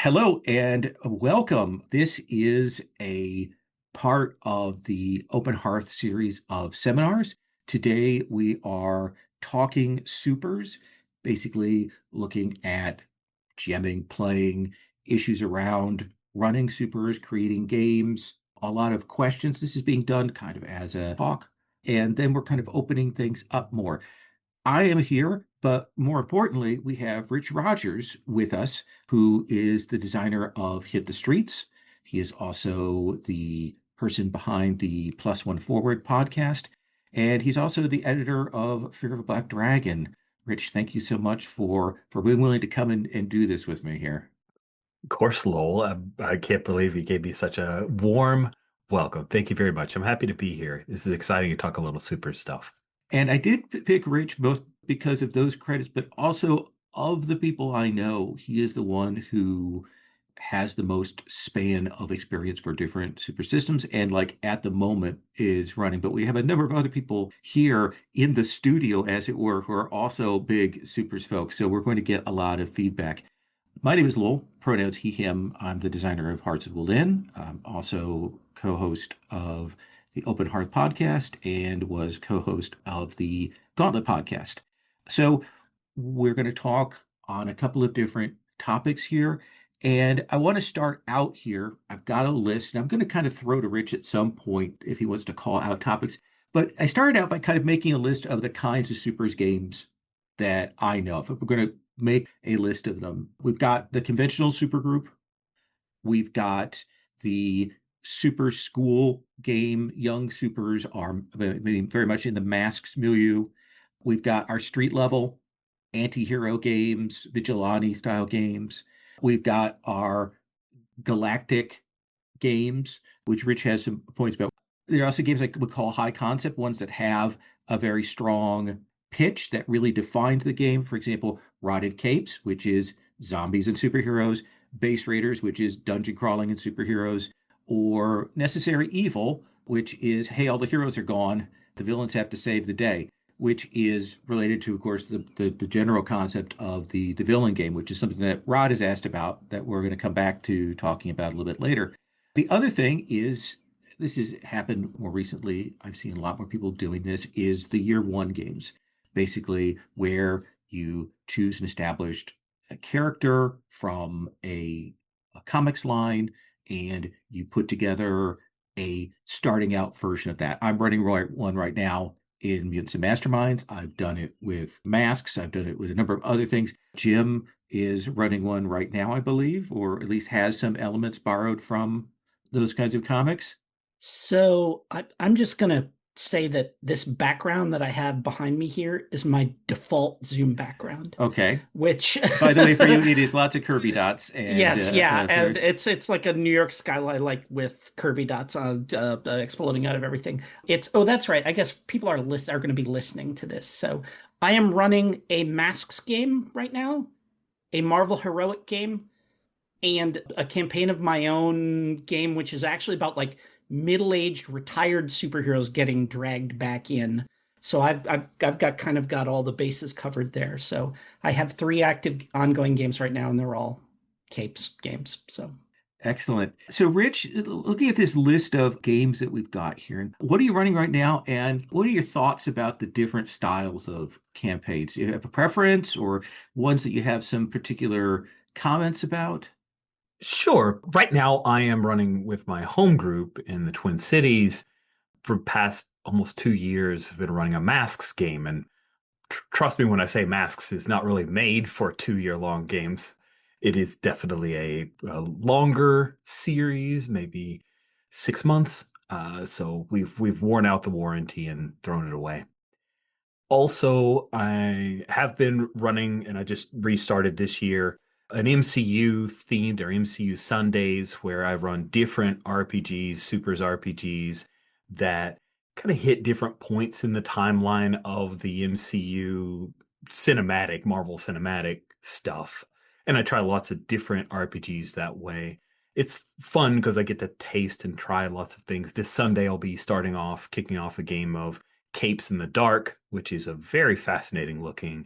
Hello and welcome. This is a part of the Open Hearth series of seminars. Today we are talking supers, basically looking at GMing, playing, issues around running supers, creating games, a lot of questions. This is being done kind of as a talk, and then we're kind of opening things up more. I am here, but more importantly, we have Rich Rogers with us, who is the designer of Hit the Streets. He is also the person behind the Plus One Forward podcast, and he's also the editor of Fear of a Black Dragon. Rich, thank you so much for being willing to come and do this with me here. Of course, Lowell. I can't believe you gave me such a warm welcome. Thank you very much. I'm happy to be here. This is exciting to talk a little super stuff. And I did pick Rich both because of those credits, but also of the people I know, he is the one who has the most span of experience for different super systems and like at the moment is running. But we have a number of other people here in the studio, as it were, who are also big supers folks. So we're going to get a lot of feedback. My name is Lowell, pronouns he, him. I'm the designer of Hearts of Wulin. I'm also co-host of the Open Hearth Podcast and was co-host of the Gauntlet Podcast. So we're going to talk on a couple of different topics here. And I want to start out here. I've got a list, and I'm going to kind of throw to Rich at some point if he wants to call out topics. But I started out by kind of making a list of the kinds of supers games that I know. If we're going to make a list of them, we've got the conventional super group. We've got the super school game. Young supers are very much in the masks milieu. We've got our street level anti-hero games, vigilante style games. We've got our galactic games, which Rich has some points about. There are also games I would call high concept, ones that have a very strong pitch that really defines the game. For example, Rotted Capes, which is zombies and superheroes, Base Raiders, which is dungeon crawling and superheroes, or Necessary Evil, which is, hey, all the heroes are gone, the villains have to save the day, which is related to, of course, the general concept of the villain game, which is something that Rod has asked about that we're going to come back to talking about a little bit later. The other thing is, this has happened more recently, I've seen a lot more people doing this, is the year one games, basically where you choose an established character from a comics line and you put together a starting out version of that. I'm running one right now in Mutants and Masterminds. I've done it with masks. I've done it with a number of other things. Jim is running one right now, I believe, or at least has some elements borrowed from those kinds of comics. So I'm just going to say that this background that I have behind me here is my default Zoom background. Okay. Which, by the way, for you, it is lots of Kirby dots. And, yes, and it's like a New York skyline, like with Kirby dots on exploding out of everything. That's right. I guess people are going to be listening to this. So I am running a Masks game right now, a Marvel Heroic game, and a campaign of my own game, which is actually about like middle-aged retired superheroes getting dragged back in. So I've got all the bases covered there. So I have 3 active ongoing games right now, and they're all Capes games. So excellent. So Rich, looking at this list of games that we've got here, what are you running right now? And what are your thoughts about the different styles of campaigns? Do you have a preference or ones that you have some particular comments about? Sure. Right now, I am running with my home group in the Twin Cities. For past almost 2 years, I've been running a Masks game. And trust me when I say Masks is not really made for 2-year-long games. It is definitely a longer series, maybe 6 months. So we've worn out the warranty and thrown it away. Also, I have been running, and I just restarted this year, an MCU themed or MCU Sundays where I run different RPGs, Supers RPGs that kind of hit different points in the timeline of the MCU cinematic, Marvel cinematic stuff. And I try lots of different RPGs that way. It's fun because I get to taste and try lots of things. This Sunday, I'll be kicking off a game of Capes in the Dark, which is a very fascinating looking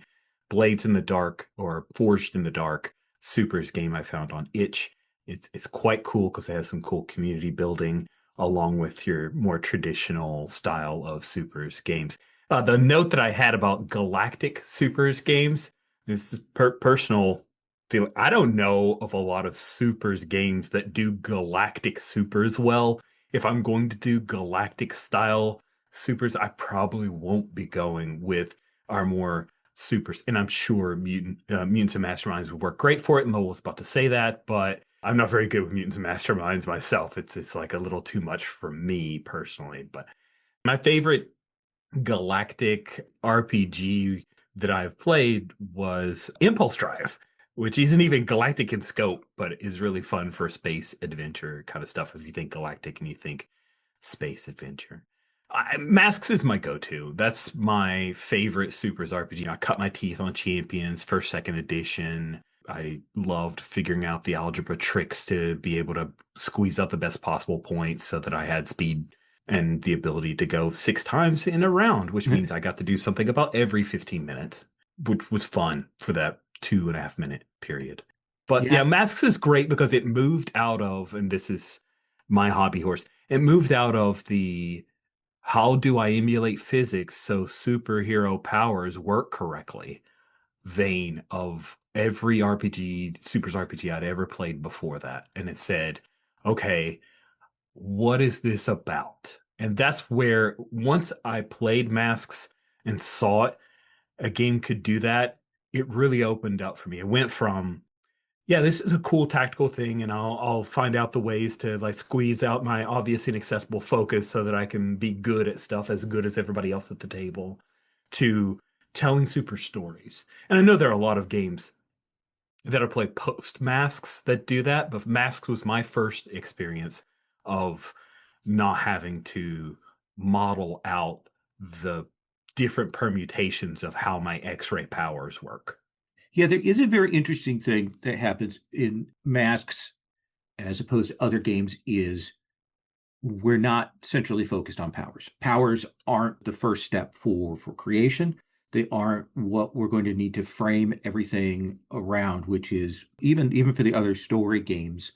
Blades in the Dark or Forged in the Dark Supers game I found on Itch. It's quite cool because it has some cool community building along with your more traditional style of Supers games. The note that I had about Galactic Supers games, this is personal feeling. I don't know of a lot of Supers games that do Galactic Supers well. If I'm going to do Galactic style Supers, I probably won't be going with our more Supers. And I'm sure Mutants and Masterminds would work great for it. And Lowell was about to say that, but I'm not very good with Mutants and Masterminds myself. It's like a little too much for me personally. But my favorite Galactic RPG that I've played was Impulse Drive, which isn't even galactic in scope, but is really fun for space adventure kind of stuff if you think galactic and you think space adventure. Masks is my go-to. That's my favorite Supers RPG. I cut my teeth on Champions, first, second edition. I loved figuring out the algebra tricks to be able to squeeze out the best possible points so that I had speed and the ability to go 6 times in a round, which means I got to do something about every 15 minutes, which was fun for that 2.5 minute period. But yeah, Masks is great because it moved out of, and this is my hobby horse, it moved out of the how do I emulate physics so superhero powers work correctly vein of every RPG, Supers RPG I'd ever played before that. And it said, okay, what is this about? And that's where once I played Masks and saw it, a game could do that, it really opened up for me. It went from, yeah, this is a cool tactical thing, and I'll find out the ways to like squeeze out my obvious inaccessible focus so that I can be good at stuff as good as everybody else at the table, to telling super stories. And I know there are a lot of games that are played post Masks that do that, but Masks was my first experience of not having to model out the different permutations of how my X-ray powers work. Yeah, there is a very interesting thing that happens in Masks as opposed to other games is we're not centrally focused on powers. Powers aren't the first step for creation. They aren't what we're going to need to frame everything around, which is even for the other story games,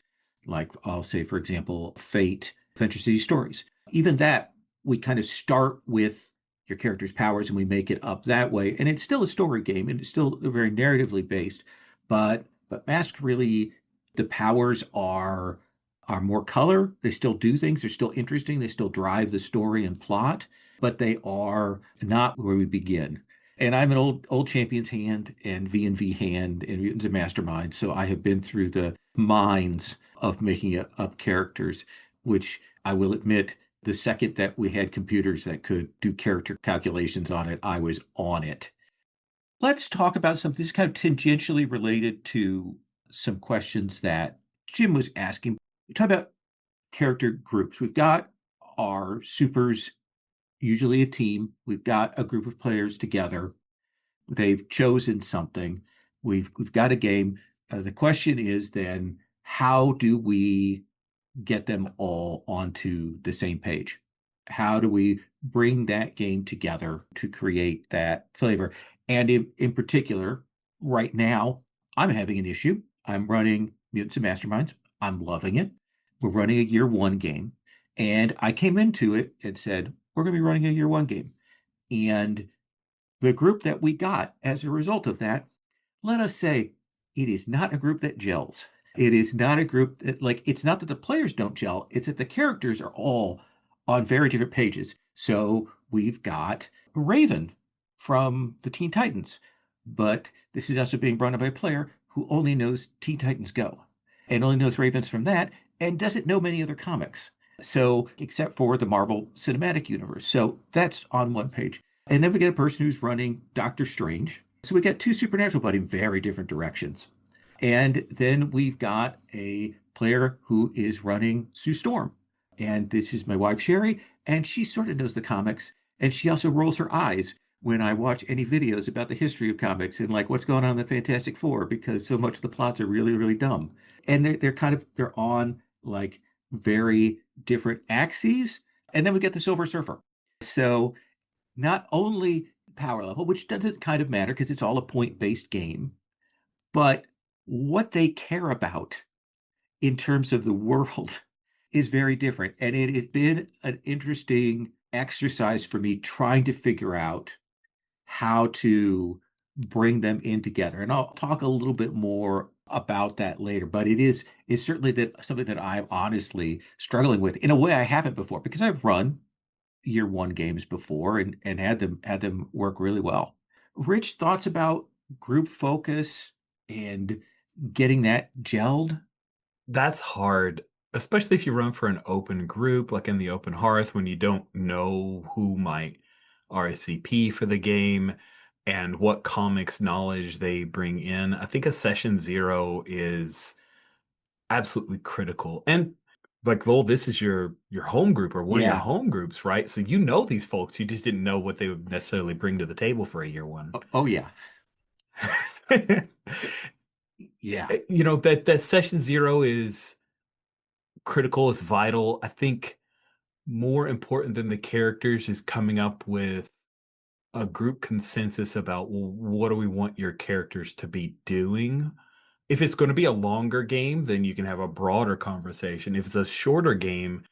like I'll say, for example, Fate, Adventure City Stories. Even that, we kind of start with your character's powers and we make it up that way. And it's still a story game and it's still very narratively based. But Masks really, the powers are more color. They still do things. They're still interesting. They still drive the story and plot, but they are not where we begin. And I'm an old Champions hand and V&V hand and Mutants and Mastermind. So I have been through the mines of making up characters, which I will admit, the second that we had computers that could do character calculations on it, I was on it. Let's talk about something that's kind of tangentially related to some questions that Jim was asking. We talk about character groups. We've got our supers, usually a team. We've got a group of players together. They've chosen something. We've got a game. The question is then, how do we get them all onto the same page? How do we bring that game together to create that flavor? And in particular, right now, I'm having an issue. I'm running Mutants and Masterminds. I'm loving it. We're running a year 1 game. And I came into it and said, we're going to be running a year 1 game. And the group that we got as a result of that, let us say, it is not a group that gels. It is not a group that, like, it's not that the players don't gel, it's that the characters are all on very different pages. So we've got Raven from the Teen Titans, but this is also being run by a player who only knows Teen Titans Go and only knows Ravens from that and doesn't know many other comics. So, except for the Marvel Cinematic Universe. So that's on one page. And then we get a person who's running Doctor Strange. So we got 2 supernatural, but in very different directions. And then we've got a player who is running Sue Storm. And this is my wife, Sherry, and she sort of knows the comics. And she also rolls her eyes when I watch any videos about the history of comics and like what's going on in the Fantastic Four, because so much of the plots are really, really dumb. And they're on like very different axes. And then we get the Silver Surfer. So not only power level, which doesn't kind of matter because it's all a point-based game, but what they care about in terms of the world is very different. And it has been an interesting exercise for me trying to figure out how to bring them in together. And I'll talk a little bit more about that later, but it's certainly that something that I'm honestly struggling with in a way I haven't before because I've run year one games before and had them work really well. Rich, thoughts about group focus and getting that gelled? That's hard, especially if you run for an open group, like in the Open Hearth, when you don't know who might RSVP for the game and what comics knowledge they bring in. I think a session zero is absolutely critical. And like, Lowell, this is your home group or one of your Yeah. home groups, right? So you know these folks. You just didn't know what they would necessarily bring to the table for a year one. Oh yeah. Yeah. That session zero is critical, it's vital. I think more important than the characters is coming up with a group consensus about, well, what do we want your characters to be doing? If it's going to be a longer game, then you can have a broader conversation. If it's a shorter game,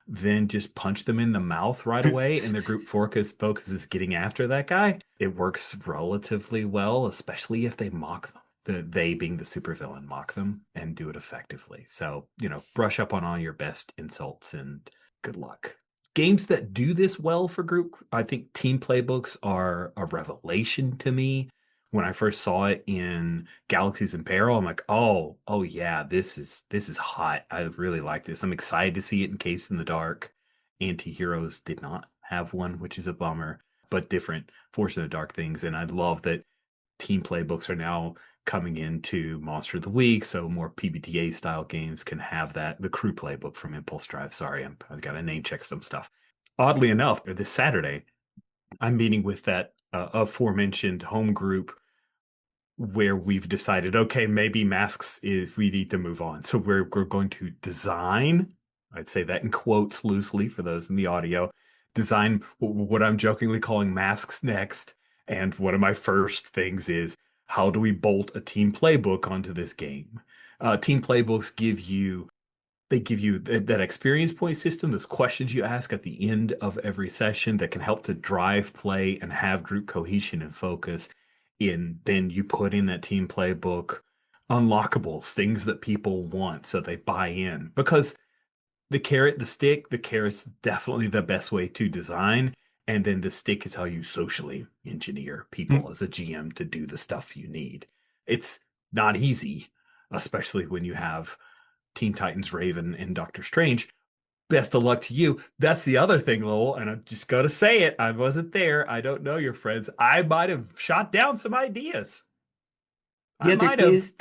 then just punch them in the mouth right away, and their group focuses getting after that guy. It works relatively well, especially if they mock them. They being the supervillain, mock them and do it effectively. So, brush up on all your best insults and good luck. Games that do this well for group, I think team playbooks are a revelation to me. When I first saw it in Galaxies and Peril, I'm like, oh yeah, this is hot. I really like this. I'm excited to see it in Capes in the Dark. Anti-Heroes did not have one, which is a bummer, but different Force in the Dark things. And I love that team playbooks are now coming into Monster of the Week, so more PBTA style games can have that. The crew playbook from Impulse Drive. Sorry, I've got to name check some stuff. Oddly enough, this Saturday, I'm meeting with that aforementioned home group where we've decided, okay, maybe masks we need to move on. So we're going to design, I'd say that in quotes loosely for those in the audio, design what I'm jokingly calling masks next. And one of my first things is, how do we bolt a team playbook onto this game? Team playbooks give you that experience point system, those questions you ask at the end of every session that can help to drive play and have group cohesion and focus. Then you put in that team playbook unlockables, things that people want so they buy in. Because the carrot, the stick, the carrot's definitely the best way to design. And then the stick is how you socially engineer people as a GM to do the stuff you need. It's not easy, especially when you have Teen Titans, Raven, and Doctor Strange. Best of luck to you. That's the other thing, Lowell, and I'm just going to say it. I wasn't there. I don't know your friends. I might have shot down some ideas. Yeah, there is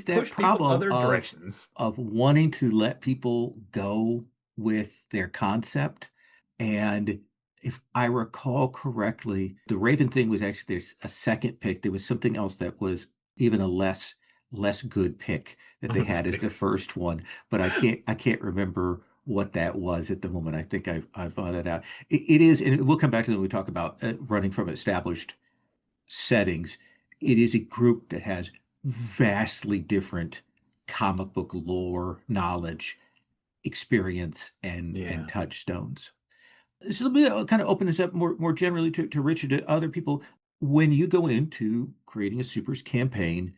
that problem other directions of wanting to let people go with their concept. And if I recall correctly, the Raven thing was actually there's a second pick. There was something else that was even a less good pick that they had as the first one, but I can't remember what that was at the moment. I think I found that out. It is, and we'll come back to it when we talk about running from established settings. It is a group that has vastly different comic book lore, knowledge, experience, and touchstones. So let me kind of open this up more generally to Richard, to other people. When you go into creating a supers campaign,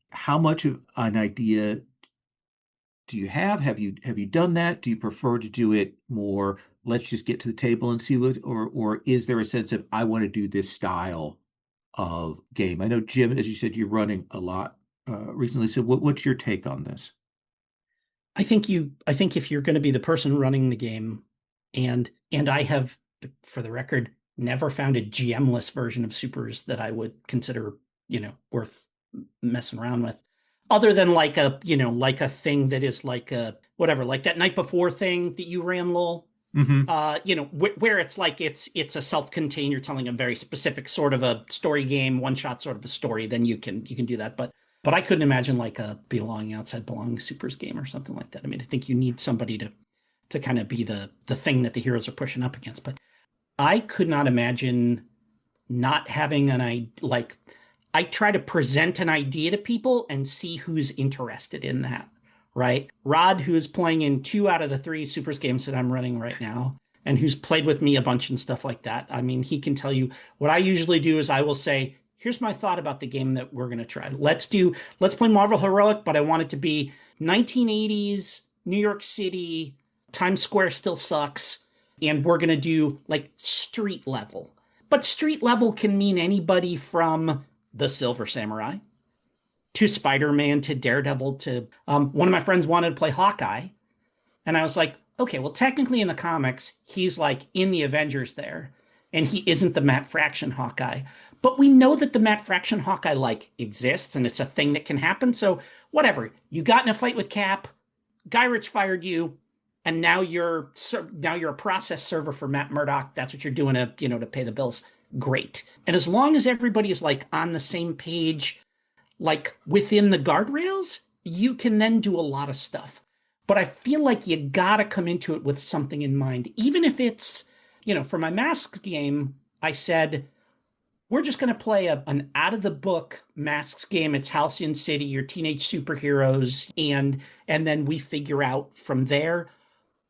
how much of an idea do you have? Have you done that? Do you prefer to do it more, let's just get to the table and see what, or is there a sense of I want to do this style of game? I know, Jim, as you said, you're running a lot recently. So what's your take on this? I think if you're going to be the person running the game, and I have, for the record, never found a GM-less version of Supers that I would consider, worth messing around with, other than like a thing that is like a whatever, like that night before thing that you ran, Lowell. Mm-hmm. Where it's like it's a self-contained, you're telling a very specific sort of a story game, one shot sort of a story, then you can do that. But I couldn't imagine like a Belonging Outside Belonging Supers game or something like that. I mean, I think you need somebody to kind of be the thing that the heroes are pushing up against. But I could not imagine not having I try to present an idea to people and see who's interested in that, right? Rod, who's playing in 2 out of the 3 Supers games that I'm running right now, and who's played with me a bunch and stuff like that. I mean, he can tell you what I usually do is I will say, here's my thought about the game that we're going to try. Let's play Marvel Heroic, but I want it to be 1980s, New York City, Times Square still sucks, and we're going to do like street level. But street level can mean anybody from the Silver Samurai to Spider-Man to Daredevil to one of my friends wanted to play Hawkeye. And I was like, okay, well, technically in the comics, he's like in the Avengers there, and he isn't the Matt Fraction Hawkeye. But we know that the Matt Fraction Hawkeye like exists, and it's a thing that can happen. So whatever, you got in a fight with Cap, Guy Ritchie fired you, and now you're a process server for Matt Murdock. That's what you're doing to pay the bills. Great. And as long as everybody is like on the same page, like within the guardrails, you can then do a lot of stuff. But I feel like you gotta come into it with something in mind. Even if it's, for my Masks game, I said, we're just going to play an out-of-the-book Masks game. It's Halcyon City, your teenage superheroes, and then we figure out from there.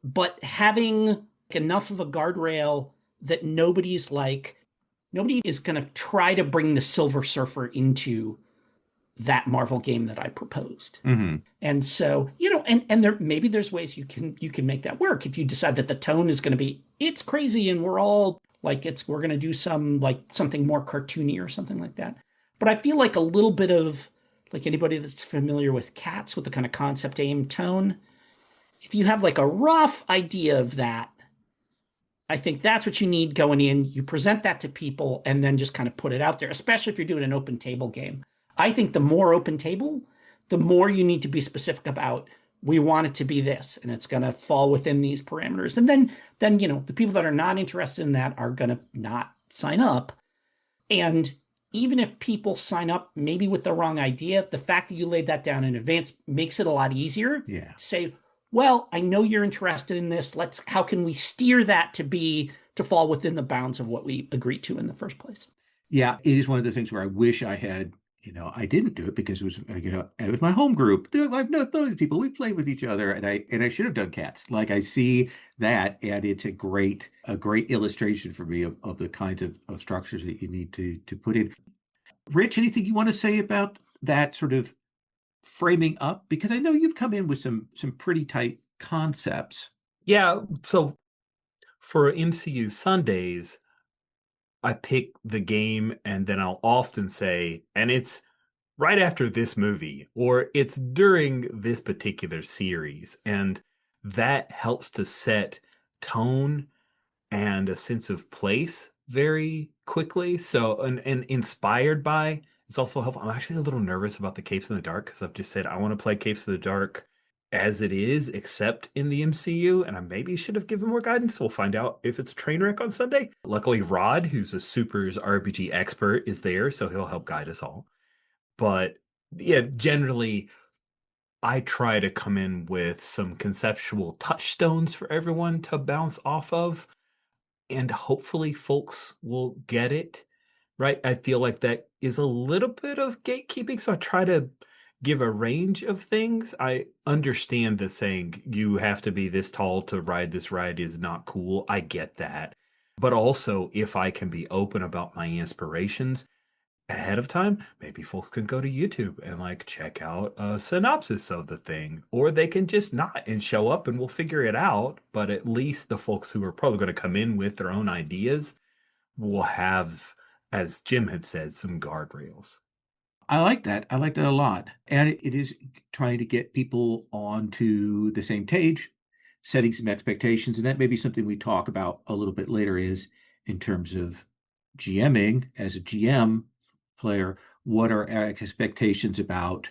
But having enough of a guardrail that nobody is going to try to bring the Silver Surfer into that Marvel game that I proposed. Mm-hmm. And so, and there maybe there's ways you can make that work. If you decide that the tone is going to be, it's crazy and we're all like, we're going to do something more cartoony or something like that. But I feel like a little bit of, like anybody that's familiar with Cats, with the kind of concept aim tone, if you have like a rough idea of that, I think that's what you need going in. You present that to people and then just kind of put it out there, especially if you're doing an open table game. I think the more open table, the more you need to be specific about, we want it to be this, and it's going to fall within these parameters. And then the people that are not interested in that are going to not sign up. And even if people sign up maybe with the wrong idea, the fact that you laid that down in advance makes it a lot easier to say, well, I know you're interested in this. How can we steer that to fall within the bounds of what we agreed to in the first place? Yeah, it is one of the things where I wish I had, I didn't do it because it was, it was my home group. I've known those people. We played with each other, and I should have done Cats. Like I see that, and it's a great illustration for me of the kinds of structures that you need to put in. Rich, anything you want to say about that sort of framing up? Because I know you've come in with some pretty tight concepts. Yeah. So for MCU Sundays, I pick the game and then I'll often say, and it's right after this movie, or it's during this particular series. And that helps to set tone and a sense of place very quickly. So, and inspired by, it's also helpful. I'm actually a little nervous about the Capes in the Dark because I've just said I want to play Capes in the Dark as it is, except in the MCU, and I maybe should have given more guidance. We'll find out if it's a train wreck on Sunday. Luckily, Rod, who's a Supers RPG expert, is there, so he'll help guide us all. But yeah, generally, I try to come in with some conceptual touchstones for everyone to bounce off of, and hopefully folks will get it, right? I feel like that is a little bit of gatekeeping, so I try to give a range of things. I understand the saying, you have to be this tall to ride this ride is not cool. I get that. But also, if I can be open about my inspirations ahead of time, maybe folks can go to YouTube and check out a synopsis of the thing, or they can just not and show up and we'll figure it out. But at least the folks who are probably going to come in with their own ideas will have, as Jim had said, some guardrails. I like that. I like that a lot. And it is trying to get people onto the same page, setting some expectations. And that may be something we talk about a little bit later, is in terms of GMing as a GM player, what are our expectations about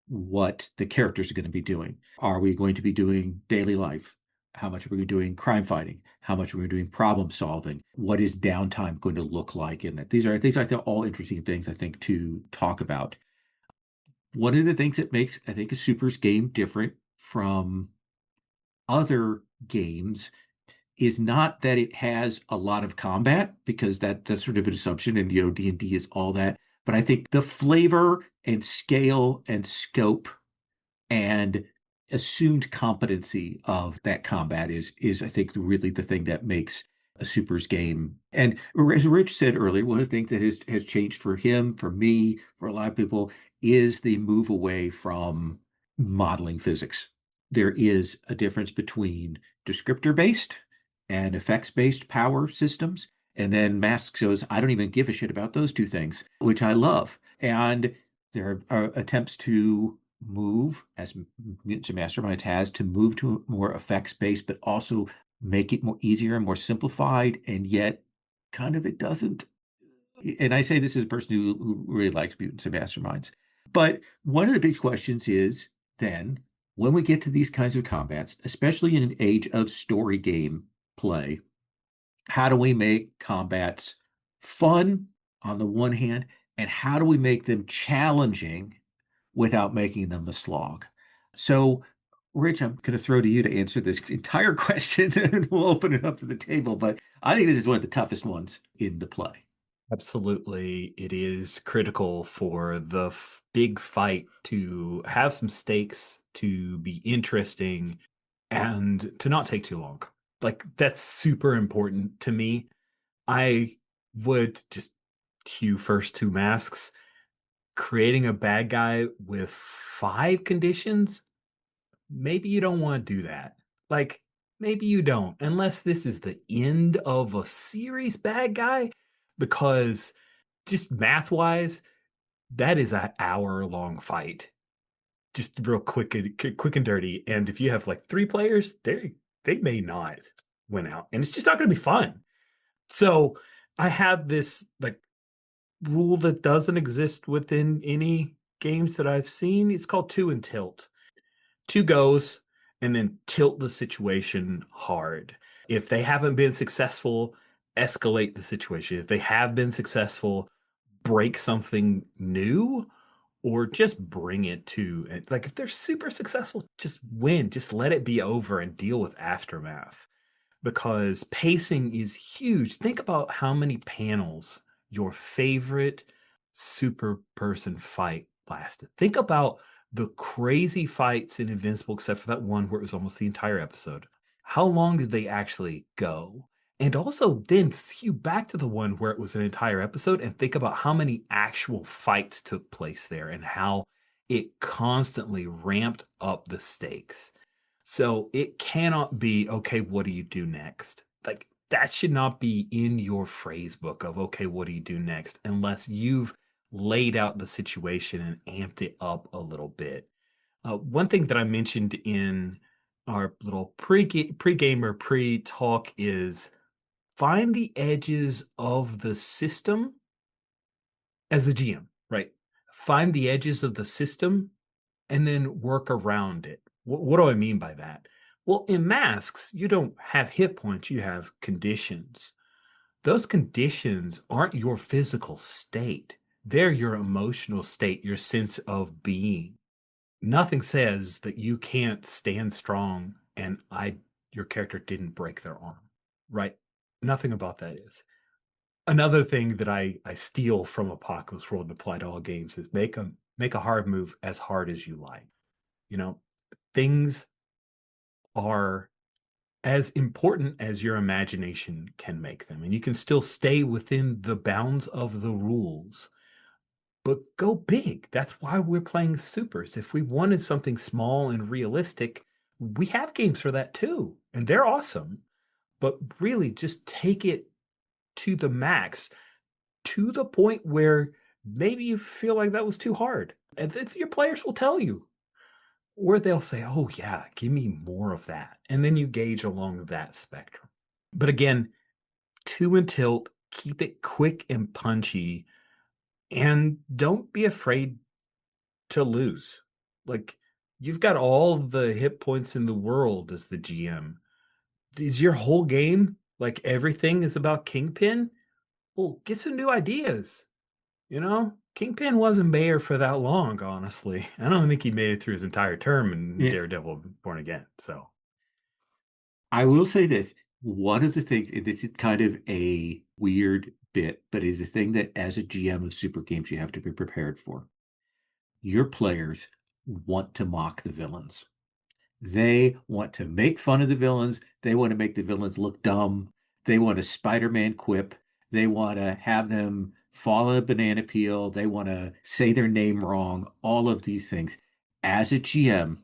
what the characters are going to be doing? Are we going to be doing daily life? How much are we doing crime fighting? How much are we doing problem solving? What is downtime going to look like in it? These are things, I think, all interesting things, I think, to talk about. One of the things that makes, I think, a Supers game different from other games is not that it has a lot of combat, because that's sort of an assumption, and D&D is all that, But I think the flavor and scale and scope and assumed competency of that combat is I think really the thing that makes a supers game. And as Rich said earlier, one of the things that has changed for him, for me, for a lot of people, is the move away from modeling physics. There is a difference between descriptor based and effects based power systems. And then Mask shows I don't even give a shit about those two things, which I love. And there are attempts to move, as Mutants and Masterminds has, to move to more effects based, but also make it more easier and more simplified. And yet, kind of, it doesn't. And I say this as a person who really likes Mutants and Masterminds. But one of the big questions is then, when we get to these kinds of combats, especially in an age of story game play, how do we make combats fun on the one hand, and how do we make them challenging without making them a slog? So, Rich, I'm going to throw to you to answer this entire question, and we'll open it up to the table. But I think this is one of the toughest ones in the play. Absolutely. It is critical for the big fight to have some stakes, to be interesting, and to not take too long. Like, that's super important to me. I would just cue first two masks. Creating a bad guy with 5 conditions, maybe you don't want to do that. Like, maybe you don't, unless this is the end of a series bad guy, because just math wise, that is an hour-long fight. Just real quick and dirty. And if you have like 3 players, they may not win out. And it's just not going to be fun. So I have this like rule that doesn't exist within any games that I've seen. It's called 2 and tilt. 2 goes and then tilt the situation hard. If they haven't been successful, escalate the situation. If they have been successful, break something new or just bring it to it. Like if they're super successful, just win, just let it be over and deal with aftermath, because pacing is huge. Think about how many panels your favorite super person fight lasted. Think about the crazy fights in Invincible, except for that one where it was almost the entire episode. How long did they actually go? And also then skew back to the one where it was an entire episode and think about how many actual fights took place there and how it constantly ramped up the stakes. So it cannot be, okay, what do you do next? Like that should not be in your phrase book of, okay, what do you do next? Unless you've laid out the situation and amped it up a little bit. One thing that I mentioned in our little pre-game or pre-talk is find the edges of the system as the GM, right? Find the edges of the system and then work around it. What do I mean by that? Well, in masks, you don't have hit points, you have conditions. Those conditions aren't your physical state. They're your emotional state, your sense of being. Nothing says that you can't stand strong and your character didn't break their arm, right? Nothing about that is. Another thing that I steal from Apocalypse World and apply to all games is make a hard move as hard as you like. You know, things are as important as your imagination can make them, and you can still stay within the bounds of the rules, but go big. That's why we're playing supers. If we wanted something small and realistic, we have games for that too, and they're awesome. But really, just take it to the max, to the point where maybe you feel like that was too hard. And your players will tell you, or they'll say, oh, yeah, give me more of that. And then you gauge along that spectrum. But again, 2 and tilt, keep it quick and punchy, and don't be afraid to lose. Like, you've got all the hit points in the world as the GM. Is your whole game like everything is about Kingpin? Well, get some new ideas. You know, Kingpin wasn't mayor for that long, honestly. I don't think he made it through his entire term in Daredevil Born Again. So I will say this. One of the things, this is kind of a weird bit, but it is a thing that as a GM of super games you have to be prepared for. Your players want to mock the villains. They want to make fun of the villains. They want to make the villains look dumb. They want a Spider-Man quip. They want to have them fall on a banana peel. They want to say their name wrong. All of these things. As a GM,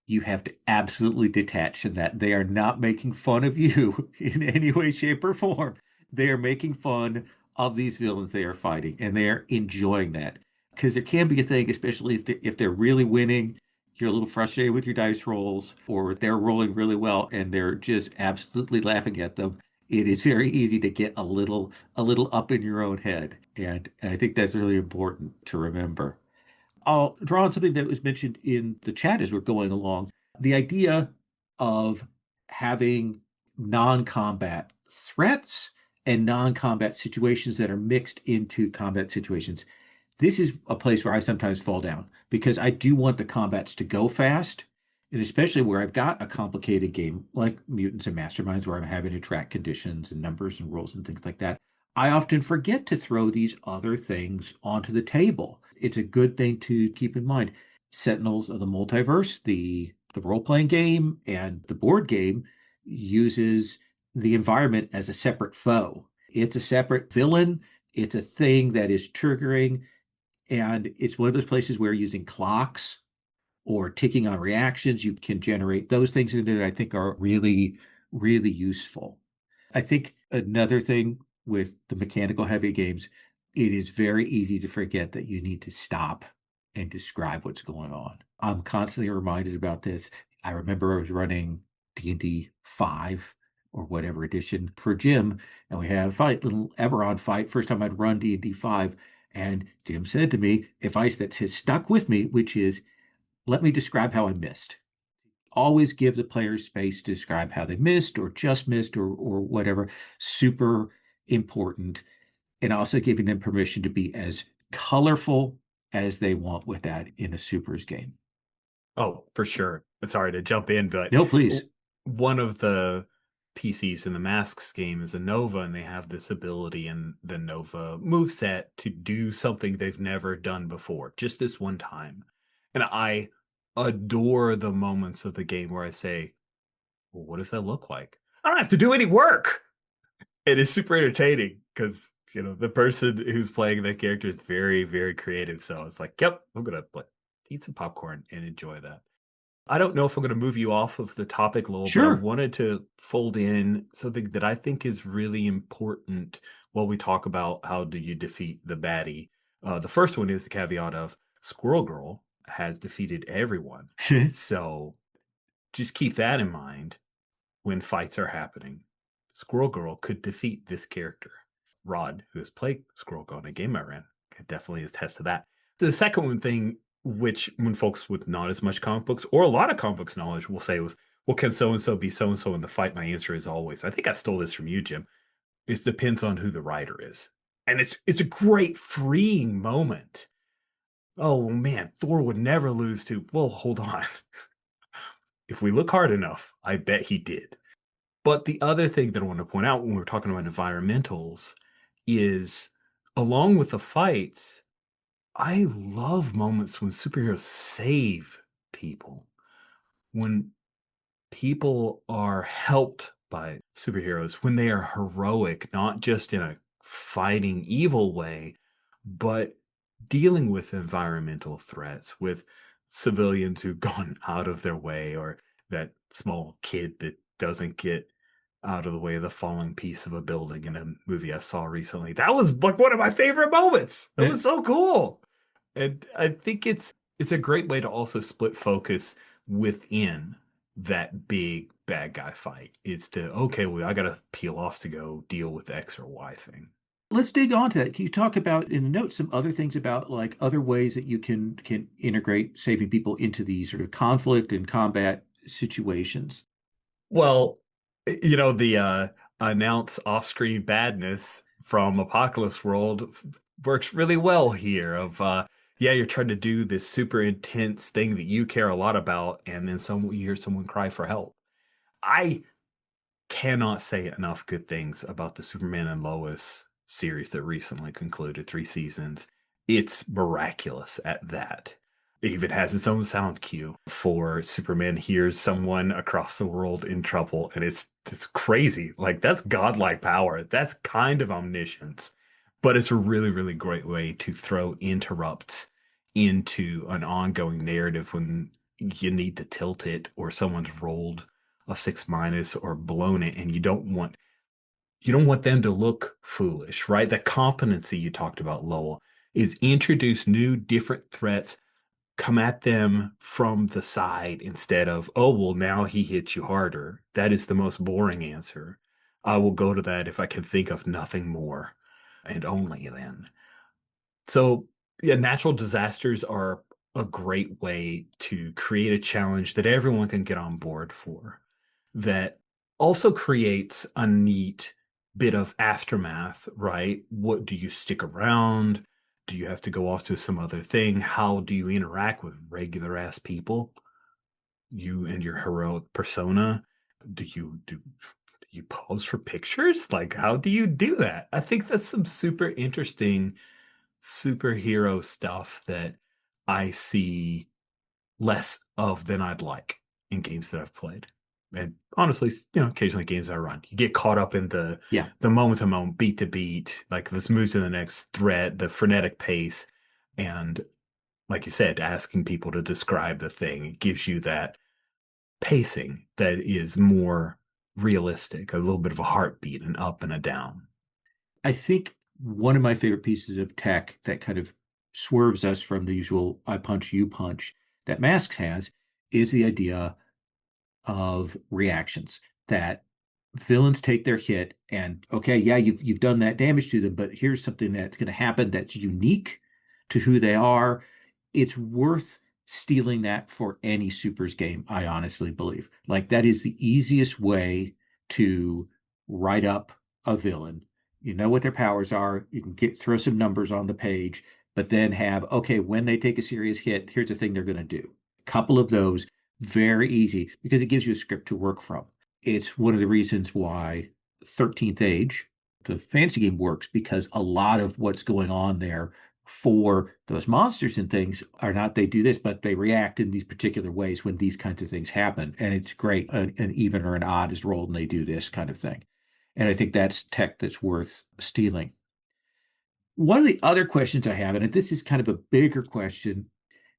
you have to absolutely detach from that. They are not making fun of you in any way, shape, or form. They are making fun of these villains they are fighting, and they are enjoying that. Because there can be a thing, especially if they're really winning, you're a little frustrated with your dice rolls, or they're rolling really well and they're just absolutely laughing at them. It is very easy to get a little up in your own head. And I think that's really important to remember. I'll draw on something that was mentioned in the chat as we're going along. The idea of having non-combat threats and non-combat situations that are mixed into combat situations. This is a place where I sometimes fall down because I do want the combats to go fast. And especially where I've got a complicated game like Mutants and Masterminds, where I'm having to track conditions and numbers and rolls and things like that. I often forget to throw these other things onto the table. It's a good thing to keep in mind. Sentinels of the Multiverse, the role-playing game and the board game uses the environment as a separate foe. It's a separate villain. It's a thing that is triggering. And it's one of those places where using clocks or ticking on reactions, you can generate those things in there that I think are really, really useful. I think another thing with the mechanical heavy games, it is very easy to forget that you need to stop and describe what's going on. I'm constantly reminded about this. I remember I was running D&D 5 or whatever edition for Jim, and we had a fight, little Eberron fight, first time I'd run D&D 5, and Jim said to me advice that has stuck with me, which is, let me describe how I missed. Always give the players space to describe how they missed or just missed or whatever. Super important. And also giving them permission to be as colorful as they want with that in a supers game. Oh, for sure. Sorry to jump in, but no, please. One of the PCs in the Masks game is a Nova, and they have this ability in the Nova moveset to do something they've never done before, just this one time. And I adore the moments of the game where I say, well, what does that look like? I don't have to do any work. It is super entertaining because, the person who's playing that character is very, very creative. So it's like, yep, I'm going to eat some popcorn and enjoy that. I don't know if I'm going to move you off of the topic, Lowell, Sure. but I wanted to fold in something that I think is really important while we talk about how do you defeat the baddie. The first one is the caveat of Squirrel Girl has defeated everyone. So just keep that in mind when fights are happening. Squirrel Girl could defeat this character. Rod, who has played Squirrel Girl in a game I ran, could definitely attest to that. The second one thing, which when folks with not as much comic books or a lot of comic books knowledge will say was, well, can so-and-so be so-and-so in the fight? My answer is always, I think I stole this from you, Jim. It depends on who the writer is. And it's a great freeing moment. Oh, man, Thor would never lose to, well, hold on. If we look hard enough, I bet he did. But the other thing that I want to point out when we're talking about environmentals is, along with the fights, I love moments when superheroes save people. When people are helped by superheroes, when they are heroic, not just in a fighting evil way, but dealing with environmental threats, with civilians who've gone out of their way, or that small kid that doesn't get out of the way of the falling piece of a building in a movie I saw recently. That was like one of my favorite moments. It was so cool. And I think it's a great way to also split focus within that big bad guy fight. It's to, okay, well, I got to peel off to go deal with X or Y thing. Let's dig onto that. Can you talk about in the notes some other things about like other ways that you can integrate saving people into these sort of conflict and combat situations? Well, the announce off-screen badness from Apocalypse World works really well here of you're trying to do this super intense thing that you care a lot about, and then you hear someone cry for help. I cannot say enough good things about the Superman and Lois series that recently concluded 3 seasons. It's miraculous at that. It even has its own sound cue for Superman hears someone across the world in trouble, and it's crazy. Like, that's godlike power. That's kind of omniscience. But it's a really, really great way to throw interrupts into an ongoing narrative when you need to tilt it or someone's rolled a 6- or blown it, and you don't want them to look foolish, right? The competency you talked about, Lowell, is introduce new, different threats, come at them from the side instead of, oh, well, now he hits you harder. That is the most boring answer. I will go to that if I can think of nothing more, and only then. So, yeah, natural disasters are a great way to create a challenge that everyone can get on board for, that also creates a neat bit of aftermath, right? What do you stick around? Do you have to go off to some other thing? How do you interact with regular ass people? You and your heroic persona? Do you pose for pictures? Like, how do you do that? I think that's some super interesting superhero stuff that I see less of than I'd like in games that I've played. And honestly, occasionally games I run, you get caught up in the Yeah. moment to moment, beat to beat, like this moves to the next threat, the frenetic pace. And like you said, asking people to describe the thing, it gives you that pacing that is more realistic, a little bit of a heartbeat, an up and a down. I think one of my favorite pieces of tech that kind of swerves us from the usual I punch, you punch that Masks has is the idea of reactions, that villains take their hit and okay, yeah, you've done that damage to them, but here's something that's going to happen that's unique to who they are. It's worth stealing that for any supers game, I honestly believe. Like, that is the easiest way to write up a villain. You know what their powers are, you can throw some numbers on the page, but then have, okay, when they take a serious hit, here's the thing they're going to do. A couple of those, very easy, because it gives you a script to work from. It's one of the reasons why 13th Age, the fantasy game, works, because a lot of what's going on there for those monsters and things are not they do this, but they react in these particular ways when these kinds of things happen. And it's great. An even or an odd is rolled and they do this kind of thing. And I think that's tech that's worth stealing. One of the other questions I have, and this is kind of a bigger question,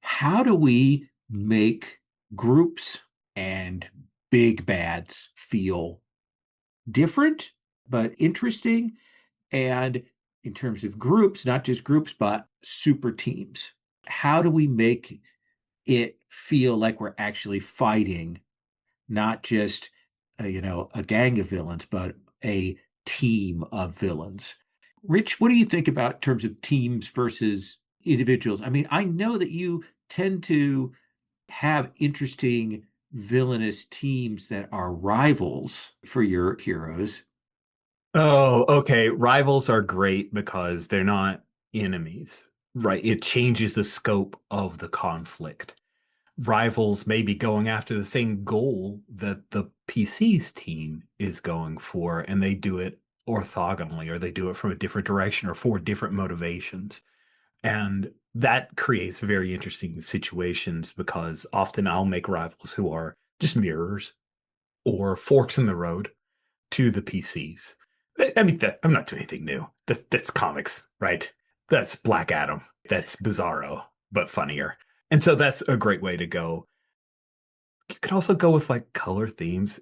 how do we make groups and big bads feel different but interesting? And in terms of groups, not just groups, but super teams, how do we make it feel like we're actually fighting, not just a gang of villains, but a team of villains? Rich, what do you think about in terms of teams versus individuals? I mean, I know that you tend to have interesting villainous teams that are rivals for your heroes. Oh, okay. Rivals are great because they're not enemies, right? It changes the scope of the conflict. Rivals may be going after the same goal that the PC's team is going for, and they do it orthogonally, or they do it from a different direction or for different motivations. And that creates very interesting situations because often I'll make rivals who are just mirrors or forks in the road to the PCs. I mean, I'm not doing anything new. That's comics, right? That's Black Adam. That's Bizarro, but funnier. And so that's a great way to go. You could also go with like color themes.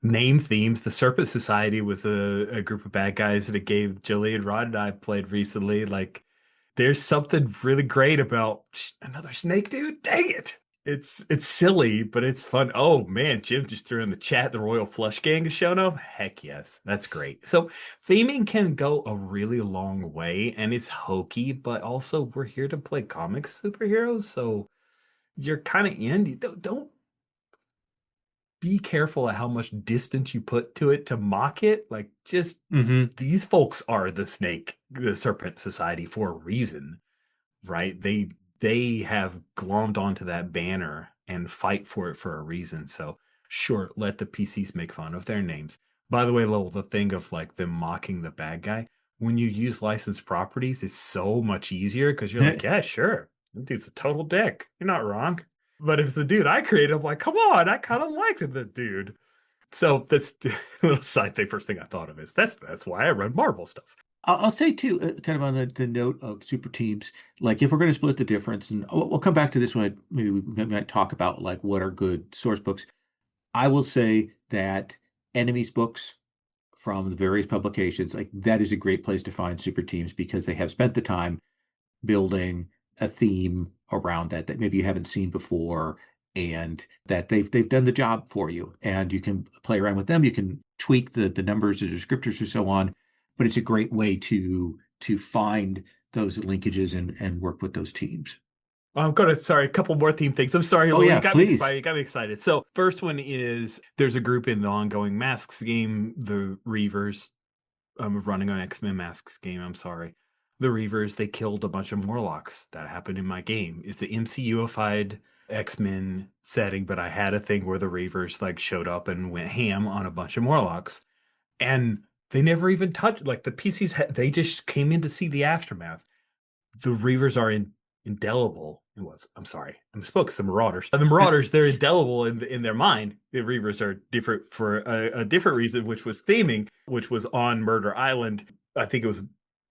Name themes. The Serpent Society was a group of bad guys that it gave Jolene, Rod, and I played recently. Like, there's something really great about another snake dude. Dang it. It's silly, but it's fun. Oh man, Jim just threw in the chat the Royal Flush Gang has shown up. Heck yes, that's great. So theming can go a really long way, and it's hokey, but also we're here to play comics superheroes, so you're kind of in. You don't be careful at how much distance you put to it to mock it. Like, just these folks are the Serpent Society for a reason, right? They have glommed onto that banner and fight for it for a reason. So sure, let the PCs make fun of their names. By the way, Lowell, the thing of like them mocking the bad guy, when you use licensed properties, it's so much easier because you're like, yeah, sure. That dude's a total dick. You're not wrong. But if it's the dude I created, I'm like, come on, I kind of like the dude. So that's a little side thing. First thing I thought of is that's why I run Marvel stuff. I'll say too, kind of on the note of super teams, like if we're going to split the difference, and we'll come back to this one, maybe we might talk about like what are good source books. I will say that enemies books from the various publications, like that is a great place to find super teams because they have spent the time building a theme around that maybe you haven't seen before, and that they've done the job for you, and you can play around with them. You can tweak the numbers, the descriptors, and so on. But it's a great way to find those linkages and work with those teams. I'm going to, sorry, a couple more theme things. I'm sorry. Oh, Well, yeah, you got please. me excited. You got me excited. So first one is there's a group in the ongoing Masks game, the Reavers. I'm running an X-Men Masks game. I'm sorry. The Reavers, they killed a bunch of Morlocks. That happened in my game. It's an MCU-ified X-Men setting, but I had a thing where the Reavers like showed up and went ham on a bunch of Morlocks. And they never even touched, like the PCs, they just came in to see the aftermath. The Reavers are indelible. I'm sorry. I misspoke. The Marauders. The Marauders, they're indelible in their mind. The Reavers are different for a different reason, which was theming, which was on Murder Island. I think it was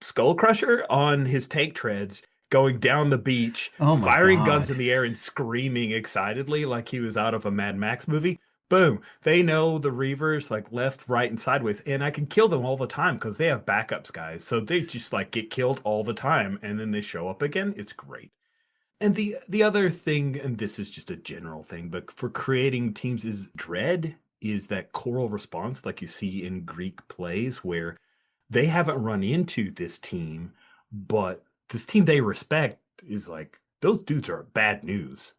Skull Crusher on his tank treads, going down the beach, firing guns in the air and screaming excitedly like he was out of a Mad Max movie. Boom. They know the Reavers like left, right, and sideways. And I can kill them all the time because they have backups, guys. So they just like get killed all the time and then they show up again. It's great. And the other thing, and this is just a general thing, but for creating teams is dread is that choral response like you see in Greek plays where they haven't run into this team, but this team they respect is like, those dudes are bad news.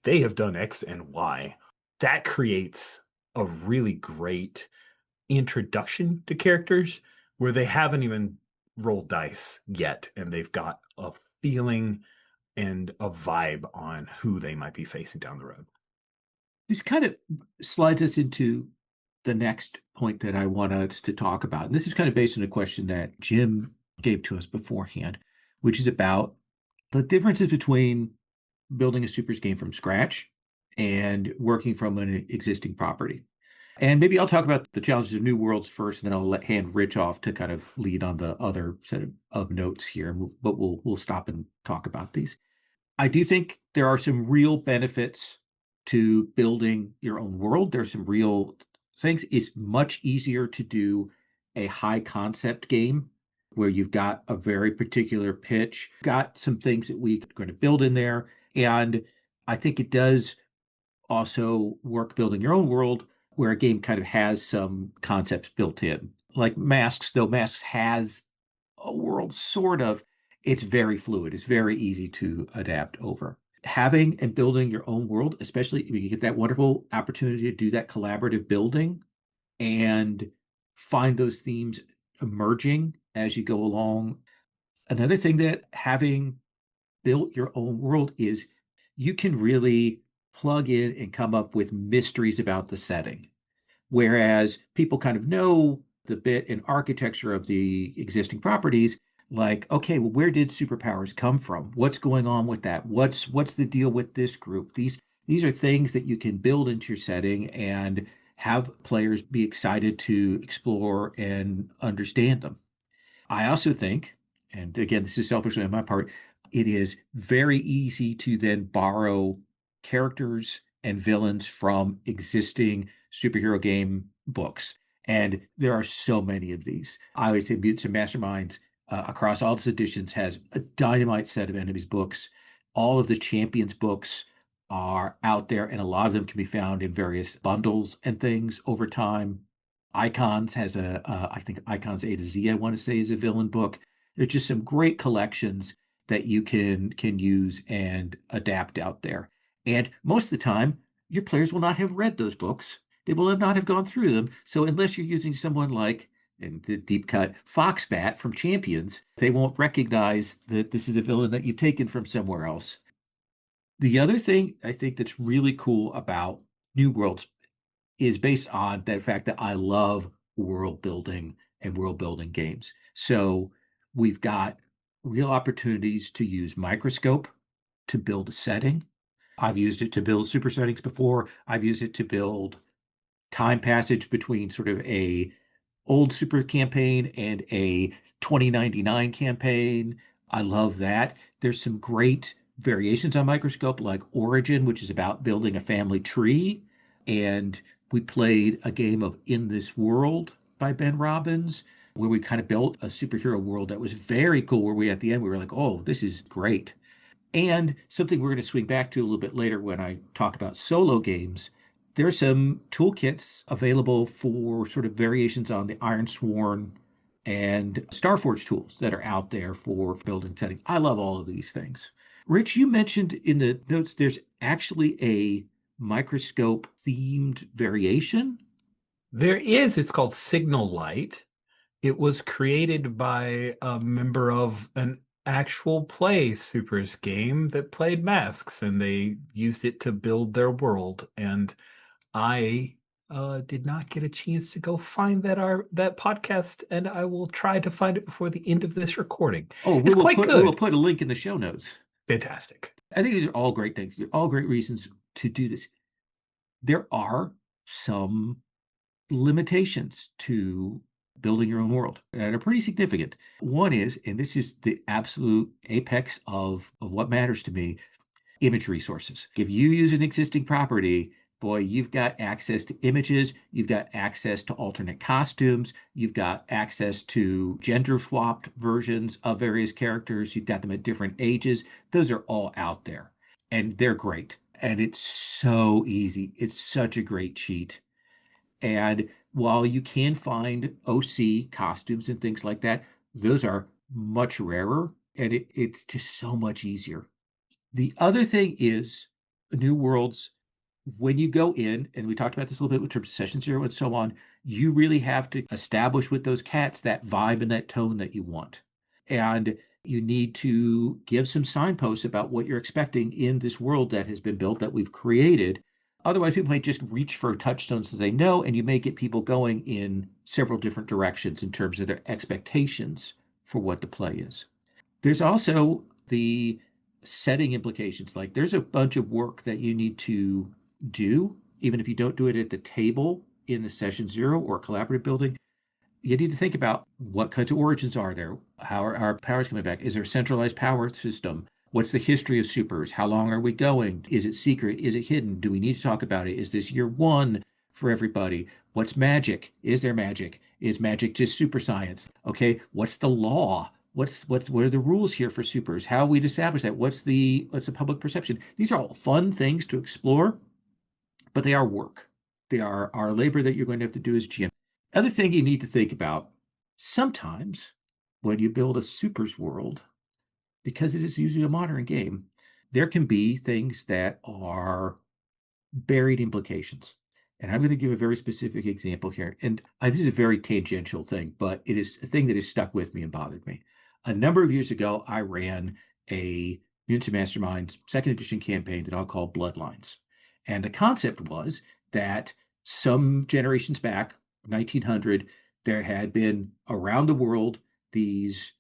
They have done X and Y. That creates a really great introduction to characters where they haven't even rolled dice yet, and they've got a feeling and a vibe on who they might be facing down the road. This kind of slides us into the next point that I want us to talk about. And this is kind of based on a question that Jim gave to us beforehand, which is about the differences between building a supers game from scratch and working from an existing property. And maybe I'll talk about the challenges of new worlds first, and then I'll hand Rich off to kind of lead on the other set of notes here. But we'll stop and talk about these. I do think there are some real benefits to building your own world. There's some real things. It's much easier to do a high concept game where you've got a very particular pitch, got some things that we're going to build in there. And I think it does also work building your own world where a game kind of has some concepts built in. Like Masks, though Masks has a world sort of, it's very fluid. It's very easy to adapt over. Having and building your own world, especially when you get that wonderful opportunity to do that collaborative building and find those themes emerging as you go along. Another thing that having built your own world is you can really plug in and come up with mysteries about the setting. Whereas people kind of know the bit and architecture of the existing properties, like, okay, well, where did superpowers come from? What's going on with that? What's the deal with this group? These are things that you can build into your setting and have players be excited to explore and understand them. I also think, and again, this is selfishly on my part, it is very easy to then borrow characters and villains from existing superhero game books. And there are so many of these. I would say Mutants and Masterminds across all its editions has a dynamite set of enemies books. All of the Champions books are out there, and a lot of them can be found in various bundles and things over time. Icons has I think Icons A to Z, I want to say, is a villain book. There's just some great collections that you can use and adapt out there. And most of the time, your players will not have read those books. They will not have gone through them. So unless you're using someone like, in the deep cut, Foxbat from Champions, they won't recognize that this is a villain that you've taken from somewhere else. The other thing I think that's really cool about New Worlds is based on the fact that I love world building and world building games. So we've got real opportunities to use Microscope to build a setting. I've used it to build super settings before. I've used it to build time passage between sort of a old super campaign and a 2099 campaign. I love that. There's some great variations on Microscope, like Origin, which is about building a family tree. And we played a game of In This World by Ben Robbins, where we kind of built a superhero world that was very cool, where we at the end we were like, oh, this is great. And something we're going to swing back to a little bit later when I talk about solo games, there's some toolkits available for sort of variations on the Ironsworn and Starforge tools that are out there for building settings. I love all of these things. Rich, you mentioned in the notes there's actually a Microscope themed variation. There is. It's called Signal Light. It was created by a member of an actual play Supers game that played masks, and they used it to build their world. And I did not get a chance to go find that podcast, and I will try to find it before the end of this recording. Oh, it's quite good. We'll put a link in the show notes. Fantastic. I think these are all great things. They're all great reasons to do this. There are some limitations to building your own world that are pretty significant. One is, and this is the absolute apex of what matters to me, image resources. If you use an existing property, boy, you've got access to images, you've got access to alternate costumes, you've got access to gender swapped versions of various characters, you've got them at different ages. Those are all out there and they're great. And it's so easy. It's such a great cheat. And while you can find OC costumes and things like that, those are much rarer and it's just so much easier. The other thing is New Worlds, when you go in, and we talked about this a little bit with terms of session zero and so on, you really have to establish with those cats that vibe and that tone that you want. And you need to give some signposts about what you're expecting in this world that has been built, that we've created. Otherwise, people might just reach for touchstones that they know, and you may get people going in several different directions in terms of their expectations for what the play is. There's also the setting implications. Like there's a bunch of work that you need to do, even if you don't do it at the table in the session zero or collaborative building. You need to think about what kinds of origins are there? How are our powers coming back? Is there a centralized power system? What's the history of supers? How long are we going? Is it secret? Is it hidden? Do we need to talk about it? Is this year one for everybody? What's magic? Is there magic? Is magic just super science? Okay, what's the law? What are the rules here for supers? How we establish that? What's the public perception? These are all fun things to explore, but they are work. They are our labor that you're going to have to do as GM. Other thing you need to think about, sometimes when you build a supers world, because it is usually a modern game, there can be things that are buried implications. And I'm going to give a very specific example here. And this is a very tangential thing, but it is a thing that has stuck with me and bothered me. A number of years ago, I ran a Mutants and Masterminds second edition campaign that I'll call Bloodlines. And the concept was that some generations back, 1900, there had been around the world these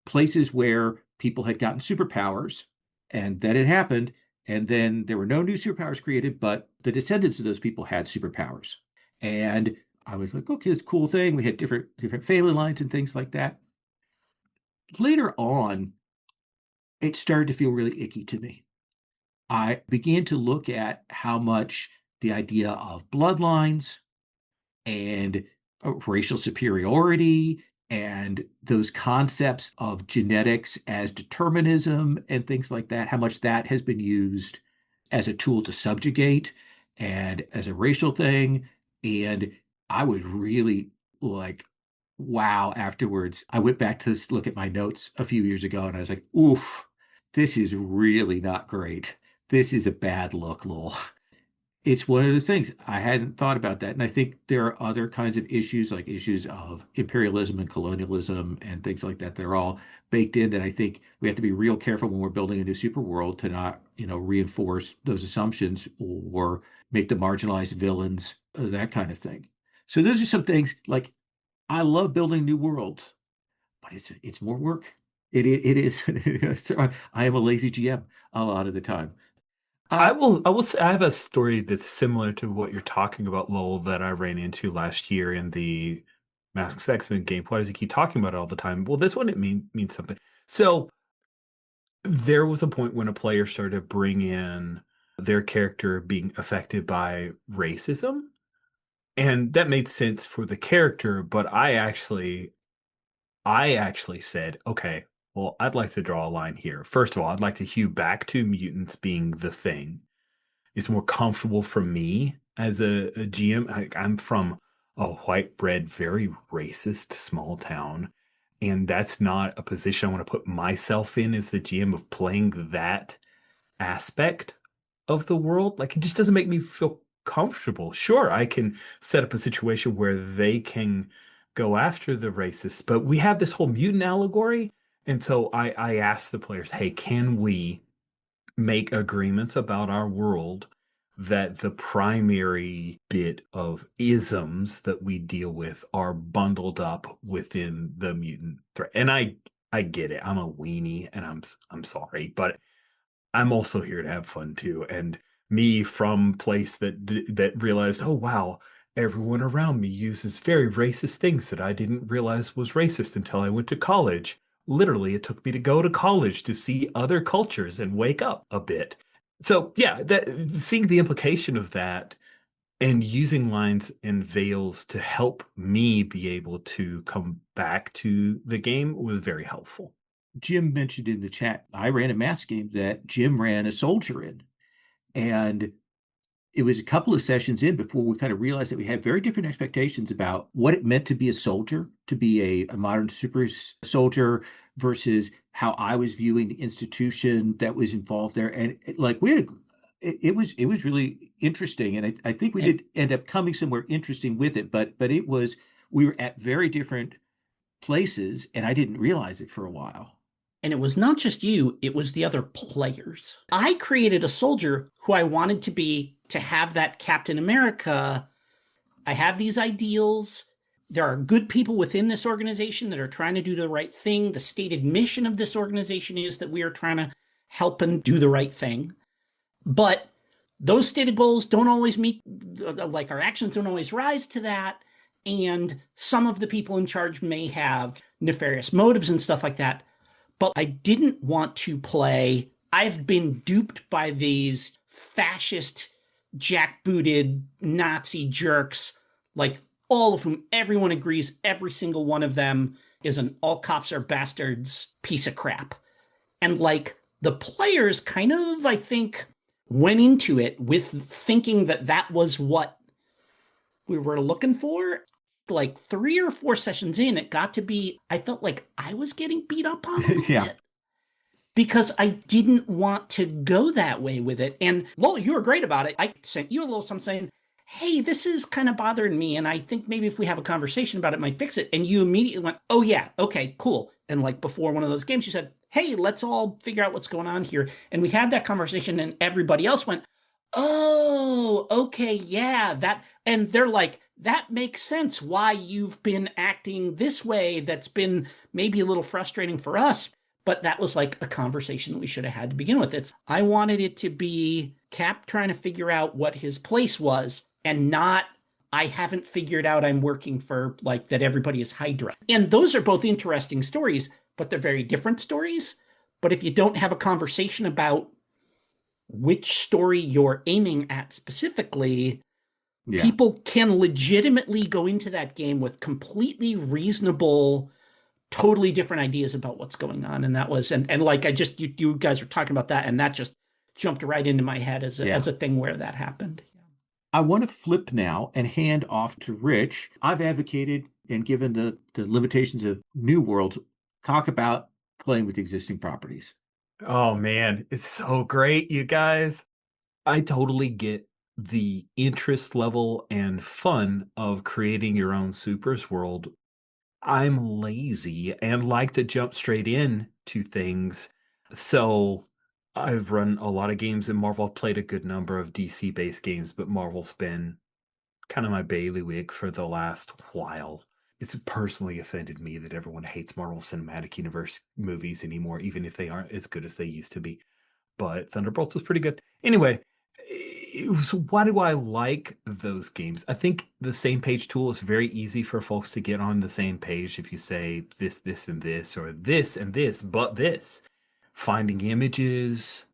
places where people had gotten superpowers, and that had happened. And then there were no new superpowers created, but the descendants of those people had superpowers. And I was like, okay, it's a cool thing. We had different family lines and things like that. Later on, it started to feel really icky to me. I began to look at how much the idea of bloodlines and racial superiority and those concepts of genetics as determinism and things like that, how much that has been used as a tool to subjugate and as a racial thing. And I was really like, wow, afterwards. I went back to look at my notes a few years ago and I was like, oof, this is really not great. This is a bad look, Lowell. It's one of the things I hadn't thought about that. And I think there are other kinds of issues, like issues of imperialism and colonialism and things like that. They're all baked in that I think we have to be real careful when we're building a new super world to not, reinforce those assumptions or make the marginalized villains, that kind of thing. So those are some things like I love building new worlds, but it's more work. It is. So I am a lazy GM a lot of the time. I will say I have a story that's similar to what you're talking about, Lowell, that I ran into last year in the Masks X-Men game. Why does he keep talking about it all the time? Well, this one it means something. So there was a point when a player started to bring in their character being affected by racism, and that made sense for the character, but I actually said, okay, well, I'd like to draw a line here. First of all, I'd like to hew back to mutants being the thing. It's more comfortable for me as a GM. I'm from a white bread, very racist small town. And that's not a position I want to put myself in as the GM of playing that aspect of the world. Like, it just doesn't make me feel comfortable. Sure, I can set up a situation where they can go after the racists, but we have this whole mutant allegory. And so I asked the players, hey, can we make agreements about our world that the primary bit of isms that we deal with are bundled up within the mutant threat? And I get it. I'm a weenie and I'm sorry, but I'm also here to have fun too. And me from place that realized, oh wow, everyone around me uses very racist things that I didn't realize was racist until I went to college. Literally, it took me to go to college to see other cultures and wake up a bit. So yeah, seeing the implication of that and using lines and veils to help me be able to come back to the game was very helpful. Jim mentioned in the chat, I ran a mass game that Jim ran a soldier in. And it was a couple of sessions in before we kind of realized that we had very different expectations about what it meant to be a soldier, to be a modern super soldier versus how I was viewing the institution that was involved there. And like we had it was really interesting. And I think we did end up coming somewhere interesting with it, but it was we were at very different places and I didn't realize it for a while. And it was not just you, it was the other players. I created a soldier who I wanted to have that Captain America. I have these ideals. There are good people within this organization that are trying to do the right thing. The stated mission of this organization is that we are trying to help and do the right thing. But those stated goals don't always meet, like our actions don't always rise to that. And some of the people in charge may have nefarious motives and stuff like that. But I didn't want to play. I've been duped by these fascist, jackbooted Nazi jerks, like all of whom everyone agrees every single one of them is an all cops are bastards piece of crap. And like the players kind of, I think, went into it with thinking that that was what we were looking for. Like 3 or 4 sessions in, it got to be, I felt like I was getting beat up on a little Yeah. bit because I didn't want to go that way with it. And Lowell, you were great about it. I sent you a little something saying, hey, this is kind of bothering me. And I think maybe if we have a conversation about it, might fix it. And you immediately went, oh yeah, okay, cool. And like before one of those games, you said, hey, let's all figure out what's going on here. And we had that conversation and everybody else went, oh, okay, yeah, that. And they're like, that makes sense why you've been acting this way. That's been maybe a little frustrating for us. But that was like a conversation we should have had to begin with. I wanted it to be Cap trying to figure out what his place was and not, I haven't figured out I'm working for like that everybody is Hydra. And those are both interesting stories, but they're very different stories. But if you don't have a conversation about which story you're aiming at specifically, Yeah. people can legitimately go into that game with completely reasonable, totally different ideas about what's going on. And that was, and like, you guys were talking about that, and that just jumped right into my head as a thing where that happened. I want to flip now and hand off to Rich. I've advocated and given the limitations of New World, talk about playing with existing properties. Oh man, it's so great, you guys. I totally get the interest level and fun of creating your own supers world. I'm lazy and like to jump straight in to things. So I've run a lot of games in Marvel. I've played a good number of DC based games, but Marvel's been kind of my bailiwick for the last while. it's personally offended me that everyone hates Marvel Cinematic Universe movies anymore, even if they aren't as good as they used to be. But Thunderbolts was pretty good. Anyway, so why do I like those games? I think the same page tool is very easy for folks to get on the same page if you say this, this, and this, or this and this, but this. Finding images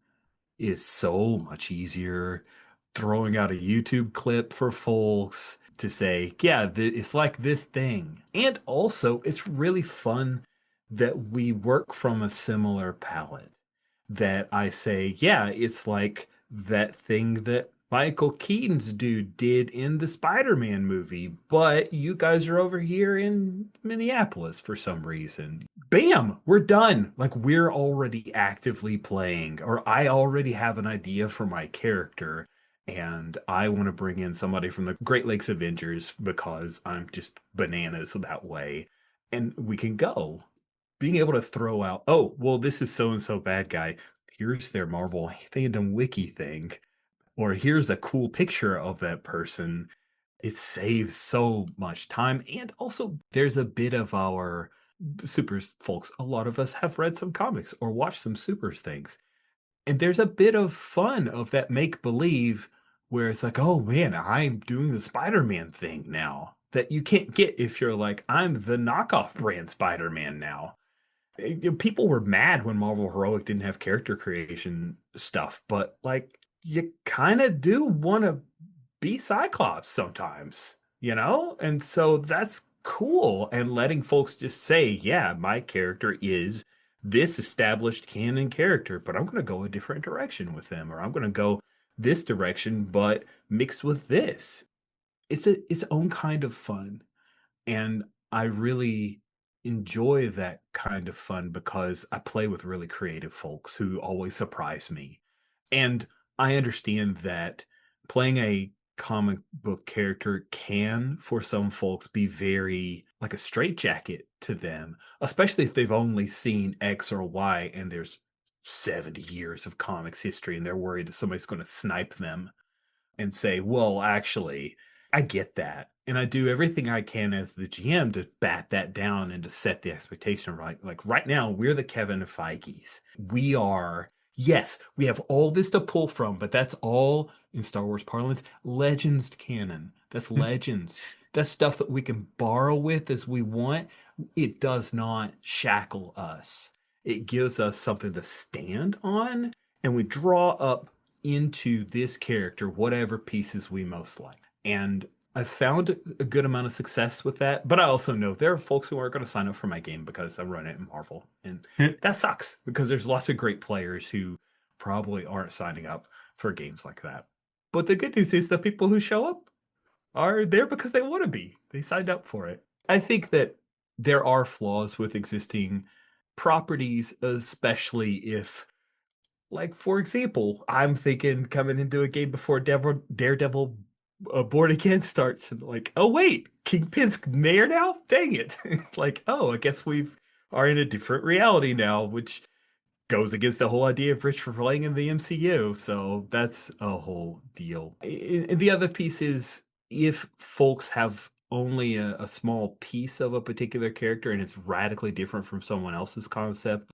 is so much easier. Throwing out a YouTube clip for folks to say, yeah, it's like this thing. And also, it's really fun that we work from a similar palette. That I say, yeah, it's like that thing that Michael Keaton's dude did in the Spider-Man movie, but you guys are over here in Minneapolis for some reason. Bam, we're done. Like we're already actively playing, or I already have an idea for my character, and I want to bring in somebody from the Great Lakes Avengers because I'm just bananas that way. And we can go. Being able to throw out, oh, well, this is so-and-so bad guy. Here's their Marvel fandom wiki thing. Or here's a cool picture of that person. It saves so much time. And also, there's a bit of our Supers folks. A lot of us have read some comics or watched some Supers things. And there's a bit of fun of that make-believe where it's like, oh man, I'm doing the Spider-Man thing now that you can't get if you're like, I'm the knockoff brand Spider-Man now. People were mad when Marvel Heroic didn't have character creation stuff, but like you kind of do want to be Cyclops sometimes, you know? And so that's cool. And letting folks just say, yeah, my character is this established canon character, but I'm going to go a different direction with them, or I'm going to go this direction, but mixed with this. It's its own kind of fun. And I really enjoy that kind of fun because I play with really creative folks who always surprise me. And I understand that playing a comic book character can, for some folks, be very like a straitjacket to them, especially if they've only seen X or Y and there's 70 years of comics history and they're worried that somebody's going to snipe them and say, well, actually, I get that. And I do everything I can as the GM to bat that down and to set the expectation right. Like right now, we're the Kevin Feige's. We are, yes, we have all this to pull from, but that's all, in Star Wars parlance, Legends canon. That's Legends. That's stuff that we can borrow with as we want. It does not shackle us. It gives us something to stand on, and we draw up into this character whatever pieces we most like. And I've found a good amount of success with that, but I also know there are folks who aren't going to sign up for my game because I run it in Marvel. And that sucks because there's lots of great players who probably aren't signing up for games like that. But the good news is the people who show up are there because they want to be. They signed up for it. I think that there are flaws with existing properties, especially if, like, for example, I'm thinking coming into a game before Daredevil Born Again starts and like, oh wait, Kingpin's mayor now? Dang it. Like, oh, I guess are in a different reality now, which goes against the whole idea of Rich for playing in the MCU. So that's a whole deal. And the other piece is if folks have only a small piece of a particular character and it's radically different from someone else's concept,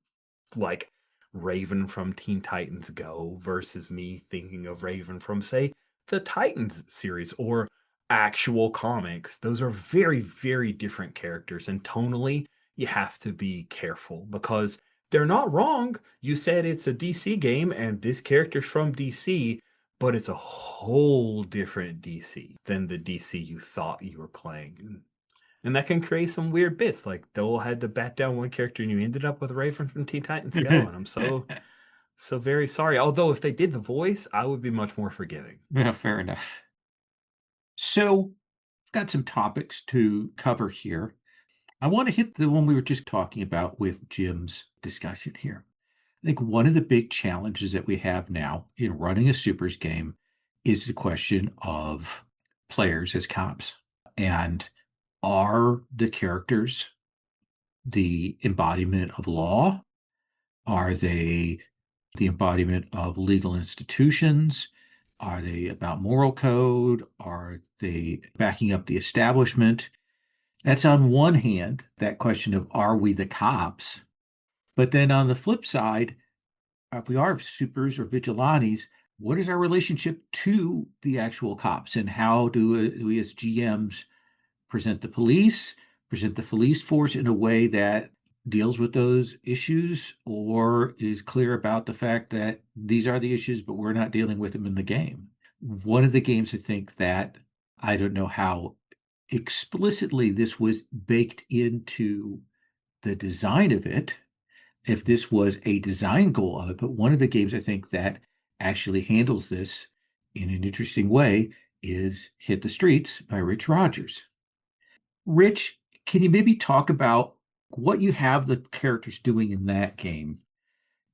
like Raven from Teen Titans Go versus me thinking of Raven from, say, the Titans series or actual comics. Those are very, very different characters. And tonally, you have to be careful because they're not wrong. You said it's a DC game and this character's from DC, but it's a whole different DC than the DC you thought you were playing. And that can create some weird bits. Like Dole had to bat down one character and you ended up with Raven from Teen Titans Go. And I'm so very sorry. Although if they did the voice, I would be much more forgiving. Yeah, fair enough. So I've got some topics to cover here. I want to hit the one we were just talking about with Jim's discussion here. I think one of the big challenges that we have now in running a Supers game is the question of players as cops. And are the characters the embodiment of law? Are they the embodiment of legal institutions? Are they about moral code? Are they backing up the establishment? That's on one hand, that question of are we the cops? But then on the flip side, if we are supers or vigilantes, what is our relationship to the actual cops and how do we as GMs present the police force in a way that deals with those issues or is clear about the fact that these are the issues, but we're not dealing with them in the game. One of the games, I think that I don't know how explicitly this was baked into the design of it, if this was a design goal of it, but one of the games I think that actually handles this in an interesting way is Hit the Streets by Rich Rogers. Rich, can you maybe talk about what you have the characters doing in that game?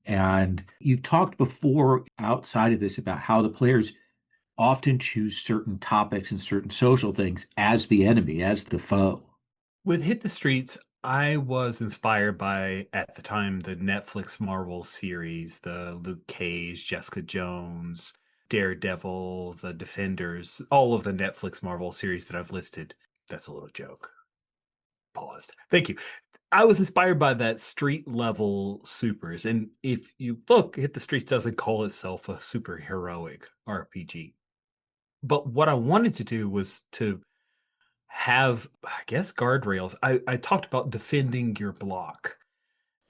And you've talked before outside of this about how the players often choose certain topics and certain social things as the enemy, as the foe. With Hit the Streets, I was inspired by, at the time, the Netflix Marvel series, the Luke Cage, Jessica Jones, Daredevil, The Defenders, all of the Netflix Marvel series that I've listed. That's a little joke. Paused. Thank you. I was inspired by that street level supers. And if you look, Hit the Streets doesn't call itself a super heroic RPG. But what I wanted to do was to have, I guess, guardrails. I talked about defending your block.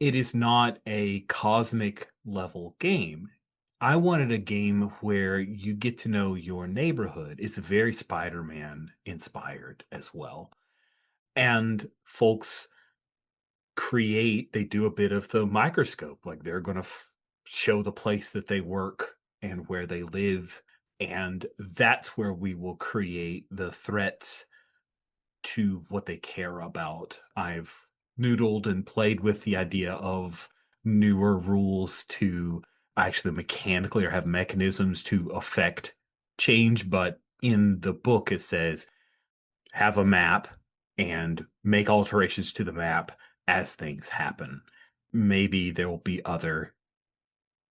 It is not a cosmic level game. I wanted a game where you get to know your neighborhood. It's very Spider-Man inspired as well. And folks they do a bit of the microscope. Like they're going to show the place that they work and where they live. And that's where we will create the threats to what they care about. I've noodled and played with the idea of newer rules to actually mechanically or have mechanisms to affect change. But in the book, it says have a map and make alterations to the map as things happen. Maybe there will be other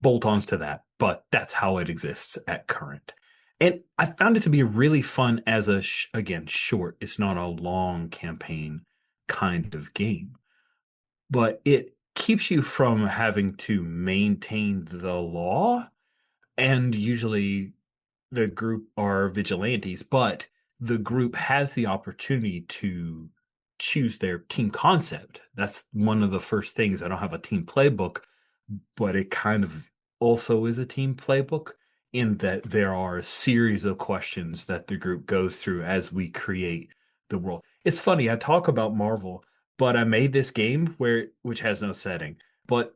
bolt-ons to that, but that's how it exists at current. And I found it to be really fun as again, short. It's not a long campaign kind of game, but it keeps you from having to maintain the law. And usually the group are vigilantes, but the group has the opportunity to choose their team concept. That's one of the first things. I don't have a team playbook, but it kind of also is a team playbook in that there are a series of questions that the group goes through as we create the world. It's funny, I talk about Marvel, but I made this game which has no setting. But,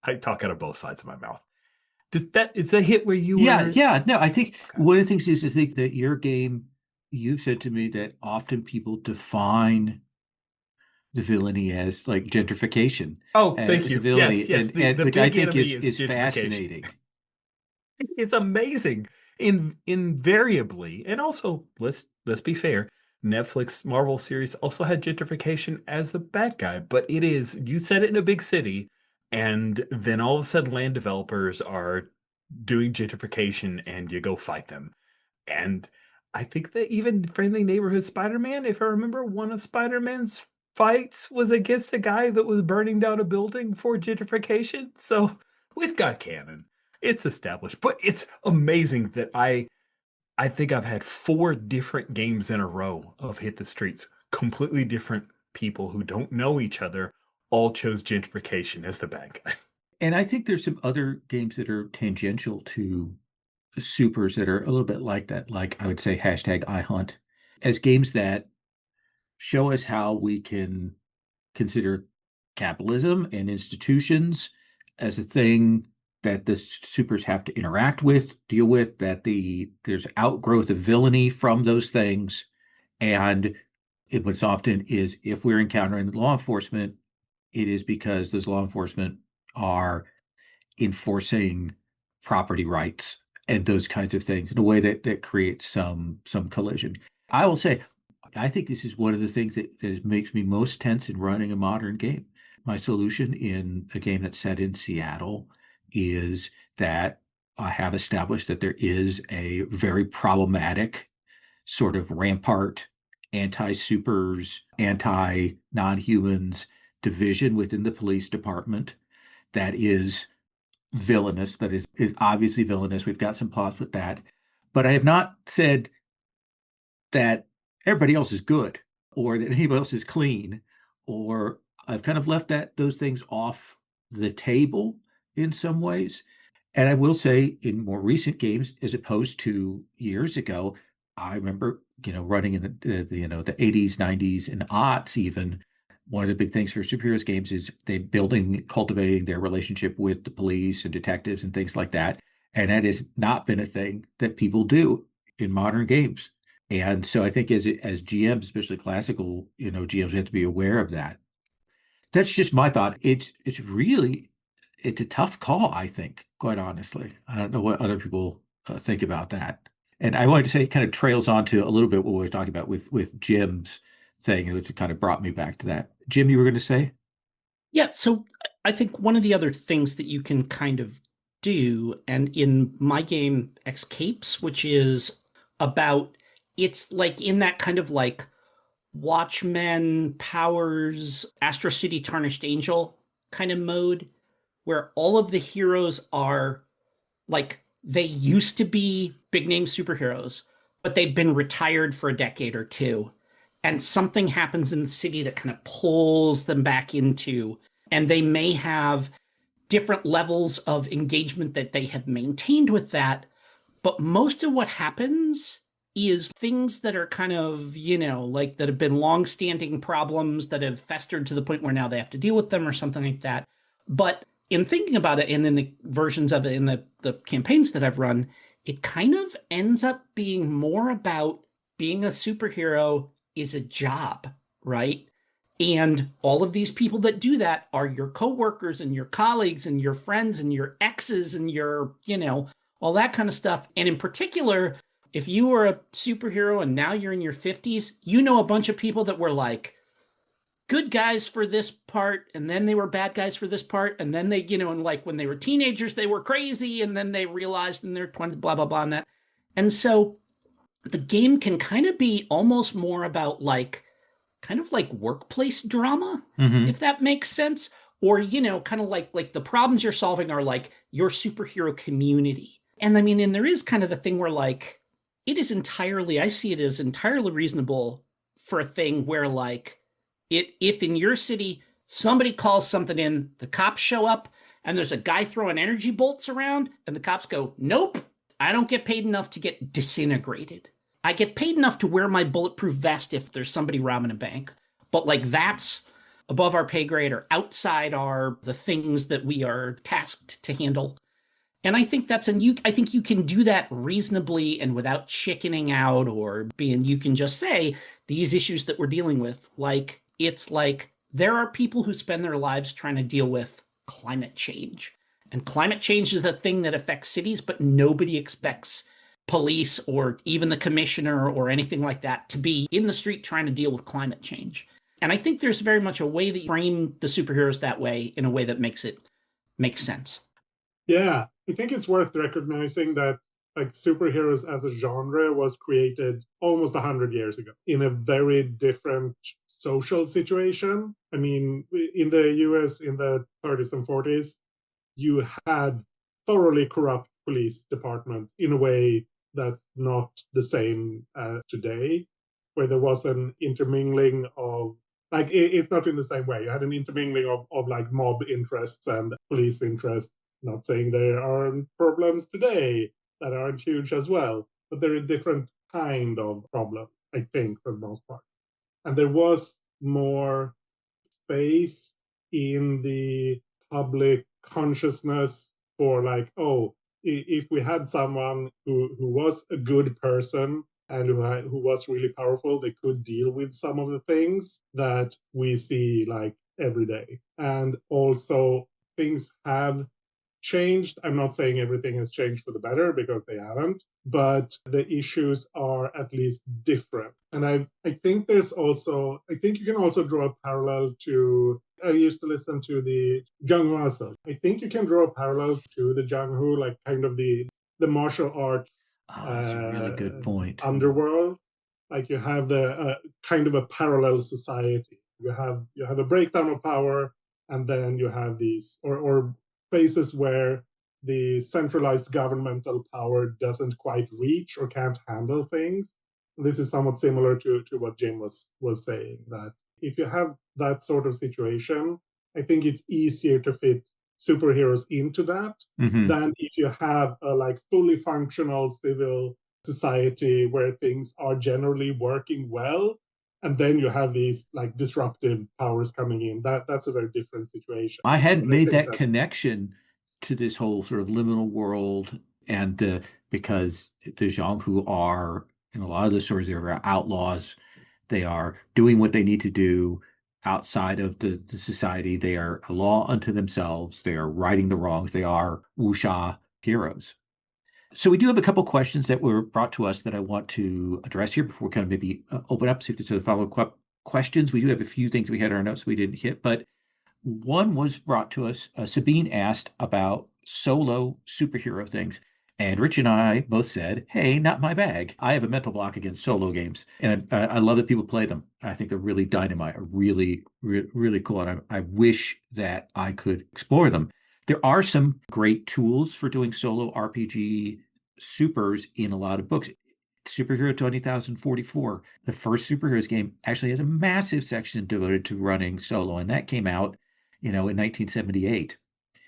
I talk out of both sides of my mouth. It's a hit where you were... Yeah. No, I think one of the things is I think that your game, you've said to me that often people define the villainy as like gentrification. Oh, thank you. Villainy, yes. And the which big I think enemy is fascinating. It's amazing. Invariably, and also let's be fair, Netflix Marvel series also had gentrification as the bad guy, but it is, you set it in a big city, and then all of a sudden land developers are doing gentrification and you go fight them. And I think that even Friendly Neighborhood Spider-Man, if I remember, one of Spider-Man's fights was against a guy that was burning down a building for gentrification. So we've got canon. It's established. But it's amazing that I think I've had 4 different games in a row of Hit the Streets. Completely different people who don't know each other all chose gentrification as the bad guy. And I think there's some other games that are tangential to supers that are a little bit like that. Like I would say #iHunt as games that show us how we can consider capitalism and institutions as a thing that the supers have to interact with, deal with, that there's outgrowth of villainy from those things. And what's often is if we're encountering law enforcement, it is because those law enforcement are enforcing property rights and those kinds of things in a way that creates some collision. I will say, I think this is one of the things that makes me most tense in running a modern game. My solution in a game that's set in Seattle is that I have established that there is a very problematic sort of rampart anti-supers, anti-non-humans division within the police department that is villainous, is obviously villainous. We've got some plots with that. But I have not said that everybody else is good or that anybody else is clean, or I've kind of left those things off the table in some ways. And I will say in more recent games, as opposed to years ago, I remember, running in the 80s, 90s, and aughts even. One of the big things for superheroes games is cultivating their relationship with the police and detectives and things like that. And that has not been a thing that people do in modern games. And so I think as GMs, especially classical, GMs have to be aware of that. That's just my thought. It's a tough call, I think, quite honestly. I don't know what other people think about that. And I wanted to say it kind of trails on to a little bit what we were talking about with Jim's thing, which kind of brought me back to that. Jim, you were going to say? Yeah, so I think one of the other things that you can kind of do, and in my game Escapes, which is about, it's like in that kind of like Watchmen, Powers, Astro City, Tarnished Angel kind of mode, where all of the heroes are like, they used to be big name superheroes, but they've been retired for a decade or two. And something happens in the city that kind of pulls them back into, and they may have different levels of engagement that they have maintained with that. But most of what happens is things that are kind of, like that have been long-standing problems that have festered to the point where now they have to deal with them or something like that. But in thinking about it, and in the versions of it in the campaigns that I've run, it kind of ends up being more about being a superhero is a job, right? And all of these people that do that are your coworkers and your colleagues and your friends and your exes and your, all that kind of stuff. And in particular, if you were a superhero and now you're in your 50s, a bunch of people that were like good guys for this part, and then they were bad guys for this part, and then they, and like when they were teenagers, they were crazy, and then they realized in their 20s, blah, blah, blah, and that. And so the game can kind of be almost more about like, kind of like workplace drama, if that makes sense. Or, kind of like the problems you're solving are like your superhero community. And I mean, and there is kind of the thing where like, I see it as entirely reasonable for a thing where like, if in your city, somebody calls something in, the cops show up, and there's a guy throwing energy bolts around, and the cops go, nope, I don't get paid enough to get disintegrated. I get paid enough to wear my bulletproof vest if there's somebody robbing a bank. But like that's above our pay grade or outside the things that we are tasked to handle. And I think I think you can do that reasonably and without chickening out you can just say these issues that we're dealing with, like, it's like there are people who spend their lives trying to deal with climate change. And climate change is a thing that affects cities, but nobody expects police or even the commissioner or anything like that to be in the street trying to deal with climate change. And I think there's very much a way that you frame the superheroes that way, in a way that makes sense. Yeah, I think it's worth recognizing that like superheroes as a genre was created almost 100 years ago in a very different social situation. I mean, in the US in the 30s and 40s, you had thoroughly corrupt police departments in a way that's not the same as today, where there was an intermingling of, like, it's not in the same way. You had an intermingling of like mob interests and police interests. Not saying there aren't problems today that aren't huge as well, but they're a different kind of problem, I think, for the most part. And there was more space in the public consciousness for like, oh, if we had someone who was a good person and who was really powerful, they could deal with some of the things that we see like every day. And also things have changed. I'm not saying everything has changed for the better, because they haven't, but the issues are at least different. And I think I think you can also draw a parallel to, I used to listen to the Jung Ho. I think you can draw a parallel to the Jung Ho, like kind of the martial arts that's a really good point. underworld, like you have the kind of a parallel society. You have a breakdown of power, and then you have these or places where the centralized governmental power doesn't quite reach or can't handle things. This is somewhat similar to what Jim was saying, that if you have that sort of situation, I think it's easier to fit superheroes into that than if you have a like fully functional civil society where things are generally working well, and then you have these like disruptive powers coming in. That's a very different situation. I hadn't But I made think that connection to this whole sort of liminal world, and because the Zhang, who are in a lot of the stories, they're outlaws. They are doing what they need to do outside of the society. They are a law unto themselves. They are righting the wrongs. They are wuxia heroes. So we do have a couple questions that were brought to us that I want to address here before we kind of maybe open up, see if there's other follow-up questions. We do have a few things we had in our notes we didn't hit, but one was brought to us. Sabine asked about solo superhero things. And Rich and I both said, hey, not my bag. I have a mental block against solo games. And I love that people play them. I think they're really dynamite, really cool. And I wish that I could explore them. There are some great tools for doing solo RPG supers in a lot of books. Superhero 20,044, the first superheroes game, actually has a massive section devoted to running solo. And that came out, in 1978.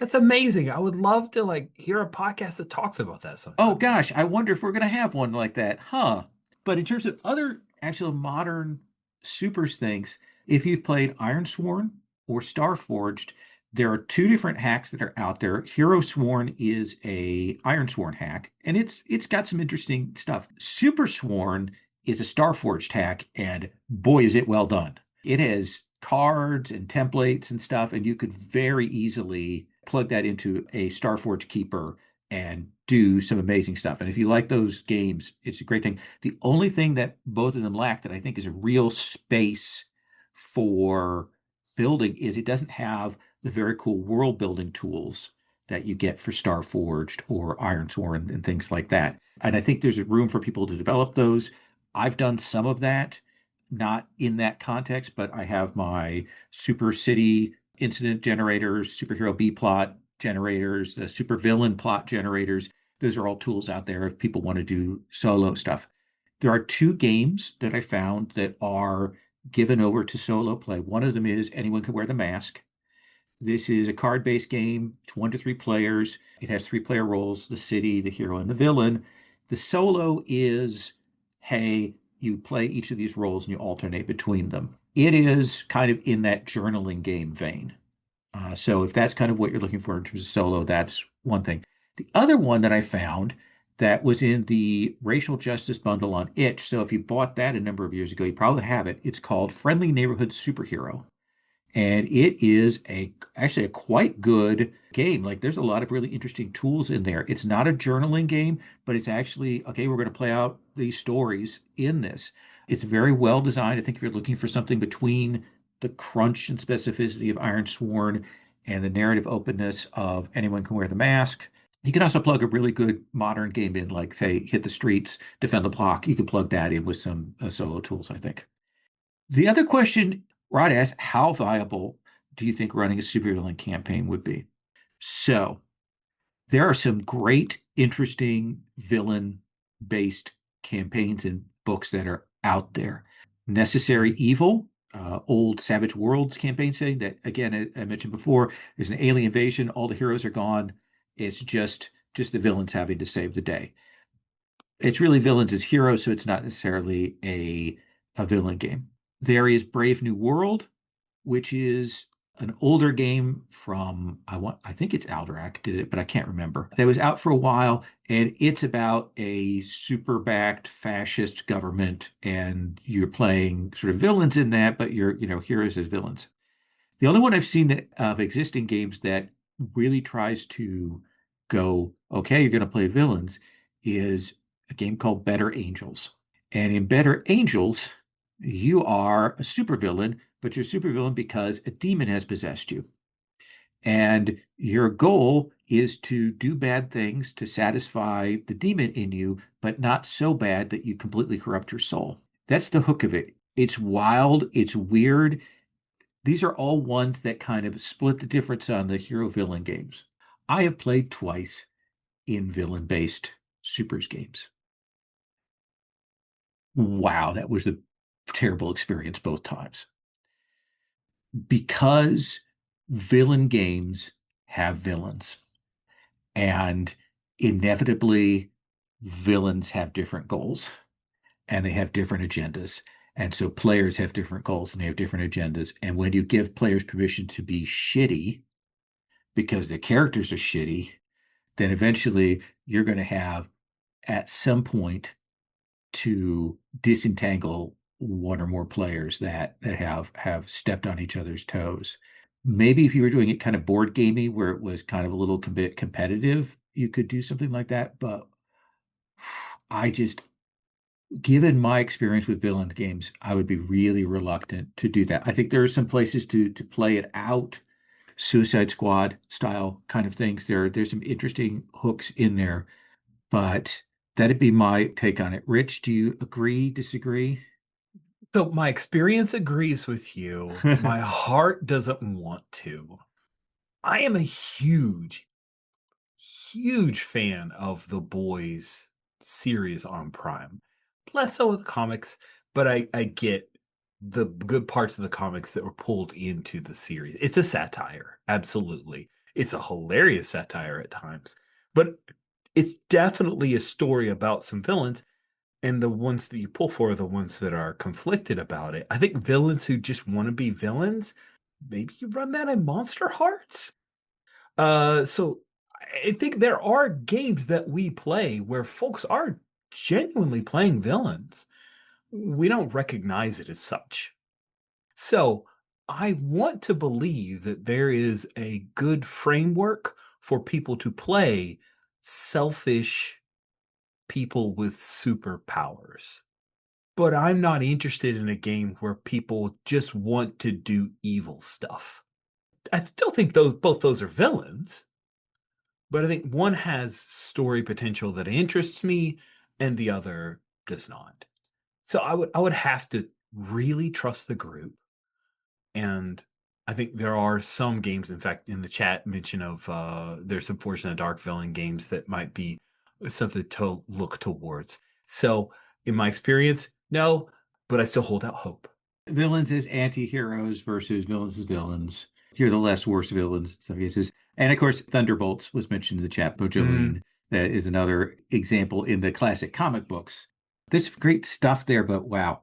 That's amazing. I would love to like hear a podcast that talks about that sometime. Oh gosh, I wonder if we're going to have one like that, huh? But in terms of other actual modern supers things, if you've played Ironsworn or Starforged, there are two different hacks that are out there. Herosworn is a Ironsworn hack, and it's got some interesting stuff. Supersworn is a Starforged hack, and boy, is it well done. It has cards and templates and stuff, and you could very easily plug that into a Starforged keeper and do some amazing stuff. And if you like those games, it's a great thing. The only thing that both of them lack that I think is a real space for building is it doesn't have the very cool world building tools that you get for Starforged or Ironsworn and things like that. And I think there's a room for people to develop those. I've done some of that, not in that context, but I have my Super City incident generators, superhero B plot generators, the supervillain plot generators. Those are all tools out there if people want to do solo stuff. There are two games that I found that are given over to solo play. One of them is Anyone Can Wear the Mask. This is a card-based game. It's 1 to 3 players. It has 3-player roles, the city, the hero, and the villain. The solo is, hey, you play each of these roles and you alternate between them. It is kind of in that journaling game vein. So if that's kind of what you're looking for in terms of solo, that's one thing. The other one that I found that was in the racial justice bundle on itch. So if you bought that a number of years ago, you probably have it. It's called Friendly Neighborhood Superhero. And it is actually a quite good game. Like there's a lot of really interesting tools in there. It's not a journaling game, but it's actually, okay, we're going to play out these stories in this. It's very well designed. I think if you're looking for something between the crunch and specificity of Ironsworn and the narrative openness of Anyone Can Wear the Mask, you can also plug a really good modern game in, like say, Hit the Streets, Defend the Block. You can plug that in with some solo tools, I think. The other question Rod asked, how viable do you think running a supervillain campaign would be? So there are some great, interesting villain-based campaigns and books that are out there. Necessary Evil, old Savage Worlds campaign setting that, again, I mentioned before, there's an alien invasion, all the heroes are gone. It's just the villains having to save the day. It's really villains as heroes, so it's not necessarily a villain game. There is Brave New World, which is an older game from, I think it's Alderac did it, but I can't remember. That was out for a while, and it's about a super-backed fascist government, and you're playing sort of villains in that, but you're, heroes as villains. The only one I've seen of existing games that really tries to go, okay, you're going to play villains, is a game called Better Angels. And in Better Angels, you are a supervillain, but you're a supervillain because a demon has possessed you. And your goal is to do bad things to satisfy the demon in you, but not so bad that you completely corrupt your soul. That's the hook of it. It's wild, it's weird. These are all ones that kind of split the difference on the hero villain games. I have played twice in villain based supers games. Wow, that was a terrible experience both times. Because villain games have villains, and inevitably villains have different goals and they have different agendas. And so players have different goals and they have different agendas. And when you give players permission to be shitty because their characters are shitty, then eventually you're going to have at some point to disentangle one or more players that have stepped on each other's toes. Maybe if you were doing it kind of board gamey where it was kind of a little bit competitive, you could do something like that. But I just, given my experience with villain games, I would be really reluctant to do that. I think there are some places to play it out, Suicide Squad style kind of things. There's some interesting hooks in there, but that'd be my take on it. Rich, do you agree, disagree? So my experience agrees with you. My heart doesn't want to. I am a huge, huge fan of the Boys series on Prime. Less so with the comics, but I get the good parts of the comics that were pulled into the series. It's a satire, absolutely. It's a hilarious satire at times, but it's definitely a story about some villains. And the ones that you pull for are the ones that are conflicted about it. I think villains who just want to be villains, maybe you run that in Monster Hearts. So I think there are games that we play where folks are genuinely playing villains. We don't recognize it as such. So I want to believe that there is a good framework for people to play selfish people with superpowers. But I'm not interested in a game where people just want to do evil stuff. I still think both those are villains, but I think one has story potential that interests me and the other does not. So I would have to really trust the group. And I think there are some games, in fact, in the chat mention of there's some Forged in the Dark villain games that might be something to look towards. So in my experience, no, but I still hold out hope. Villains as anti-heroes versus villains as villains. Here are the less worse villains in some cases. And of course, Thunderbolts was mentioned in the chat. Jolene, that is another example in the classic comic books. There's great stuff there, but wow.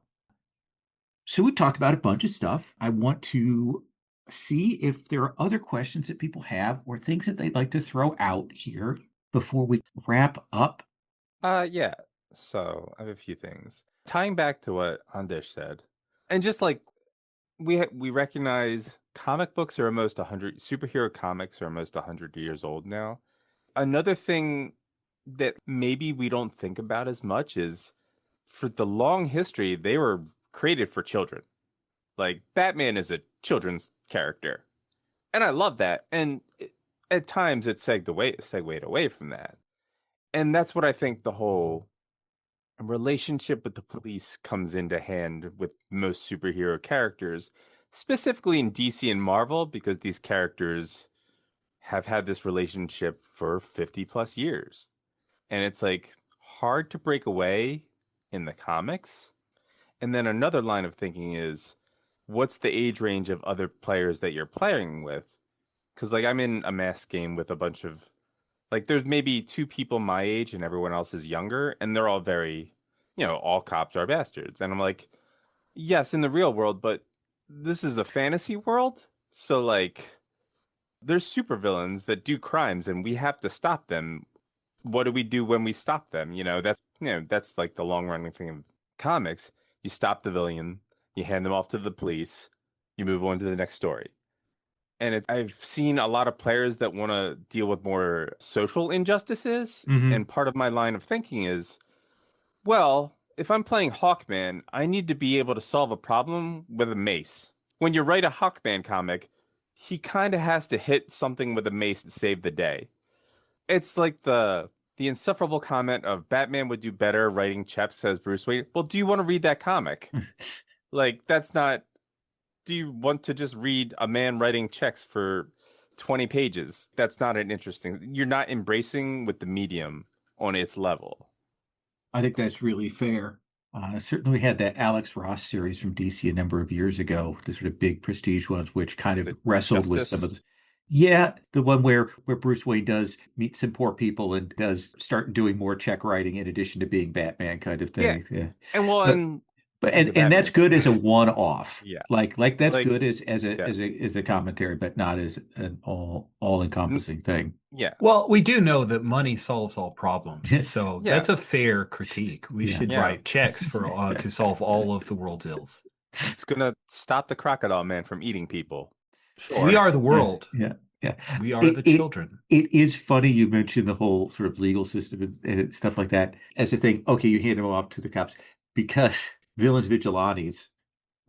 So we talked about a bunch of stuff. I want to see if there are other questions that people have or things that they'd like to throw out here before we wrap up. Yeah. So I have a few things. Tying back to what Andish said, and just like we recognize comic books are almost 100, superhero comics are almost 100 years old now. Another thing that maybe we don't think about as much is for the long history, they were created for children. Like Batman is a children's character. And I love that. And at times it segued away from that. And that's what I think the whole relationship with the police comes into hand with most superhero characters, specifically in DC and Marvel, because these characters have had this relationship for 50 plus years. And it's like hard to break away in the comics. And then another line of thinking is, what's the age range of other players that you're playing with? Because like I'm in a mask game with a bunch of, like there's maybe two people my age and everyone else is younger, and they're all very, all cops are bastards. And I'm like, yes, in the real world, but this is a fantasy world. So like there's supervillains that do crimes and we have to stop them. What do we do when we stop them? That's like the long running thing of comics. You stop the villain, you hand them off to the police, you move on to the next story. And I've seen a lot of players that want to deal with more social injustices. Mm-hmm. And part of my line of thinking is, well, if I'm playing Hawkman, I need to be able to solve a problem with a mace. When you write a Hawkman comic, he kind of has to hit something with a mace to save the day. It's like the the insufferable comment of Batman would do better writing checks as Bruce Wayne. Well, do you want to read that comic? Like, that's not. Do you want to just read a man writing checks for 20 pages? That's not an interesting. You're not embracing with the medium on its level. I think that's really fair. Certainly we had that Alex Ross series from DC a number of years ago, the sort of big prestige ones, which kind Is of it wrestled with Justice? some of the. Yeah, the one where Bruce Wayne does meet some poor people and does start doing more check writing in addition to being Batman kind of Yeah. thing. Yeah. And well, But and but he's a and that's Batman. good as a one-off. Yeah. Like that's Like, good as yeah. a commentary, but not as an all-encompassing thing. Yeah. Well, we do know that money solves all problems, Yes. so Yeah. that's a fair critique. We Yeah. should Yeah. write checks for to solve all of the world's ills. It's gonna stop the crocodile man from eating people. Sure. We are the world. Yeah. We are the children. It is funny you mentioned the whole sort of legal system and stuff like that as a thing. Okay, you hand them off to the cops because Villains Vigilantes,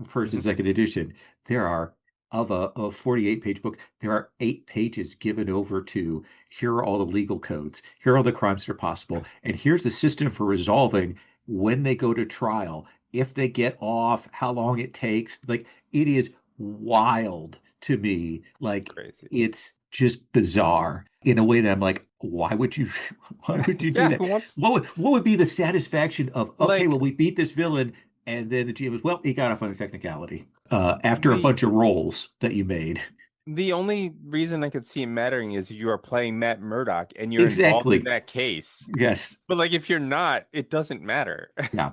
first and second edition, there are of a 48-page book, there are 8 pages given over to here are all the legal codes, here are all the crimes that are possible, and here's the system for resolving when they go to trial, if they get off, how long it takes. Like it is wild to me. Like Crazy. it's just bizarre in a way that I'm like, why would you do Yeah, that? who wants- What would be the satisfaction of, okay, Like- well, we beat this villain, and then the GM was, well, he got off on a technicality after a The- bunch of rolls that you made. The only reason I could see it mattering is you are playing Matt Murdock and you're Exactly. involved in that case. Yes. But like if you're not, it doesn't matter. Yeah.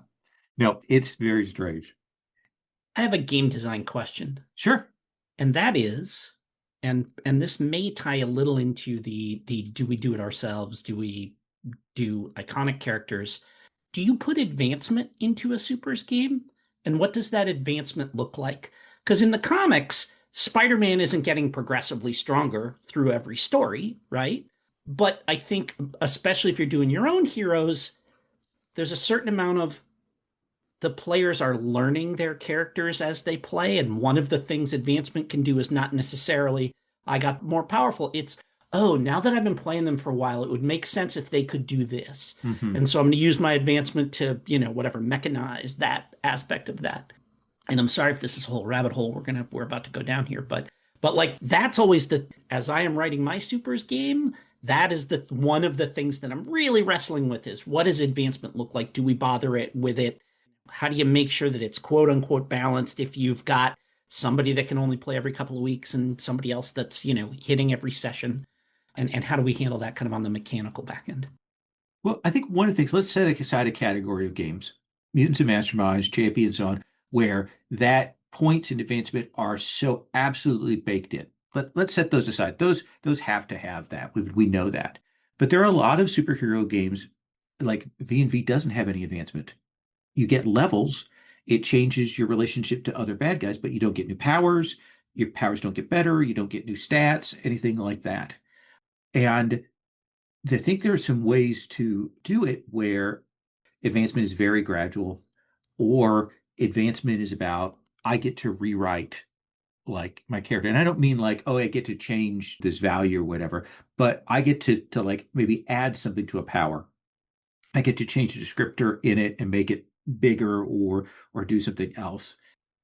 No, it's very strange. I have a game design question, Sure. and that is, and this may tie a little into the do we do it ourselves? Do we do iconic characters? Do you put advancement into a Supers game? And what does that advancement look like? Because in the comics, Spider-Man isn't getting progressively stronger through every story, right? But I think, especially if you're doing your own heroes, there's a certain amount of the players are learning their characters as they play. And one of the things advancement can do is not necessarily, I got more powerful. It's, oh, now that I've been playing them for a while, it would make sense if they could do this. Mhm. And so I'm going to use my advancement to, whatever, mechanize that aspect of that. And I'm sorry if this is a whole rabbit hole we're about to go down here, but like that's always as I am writing my Supers game, that is one of the things that I'm really wrestling with is what does advancement look like? Do we bother it with it? How do you make sure that it's quote unquote balanced if you've got somebody that can only play every couple of weeks and somebody else that's, hitting every session? And how do we handle that kind of on the mechanical back end? Well, I think one of the things, let's set aside a category of games, Mutants and Masterminds, Champions, on, where that points and advancement are so absolutely baked in. Let's set those aside. Those have to have that. We know that. But there are a lot of superhero games, like V&V doesn't have any advancement. You get levels. It changes your relationship to other bad guys, but you don't get new powers. Your powers don't get better. You don't get new stats, anything like that. And I think there are some ways to do it where advancement is very gradual, or advancement is about, I get to rewrite like my character. And I don't mean like, oh, I get to change this value or whatever, but I get to like maybe add something to a power. I get to change the descriptor in it and make it bigger or do something else.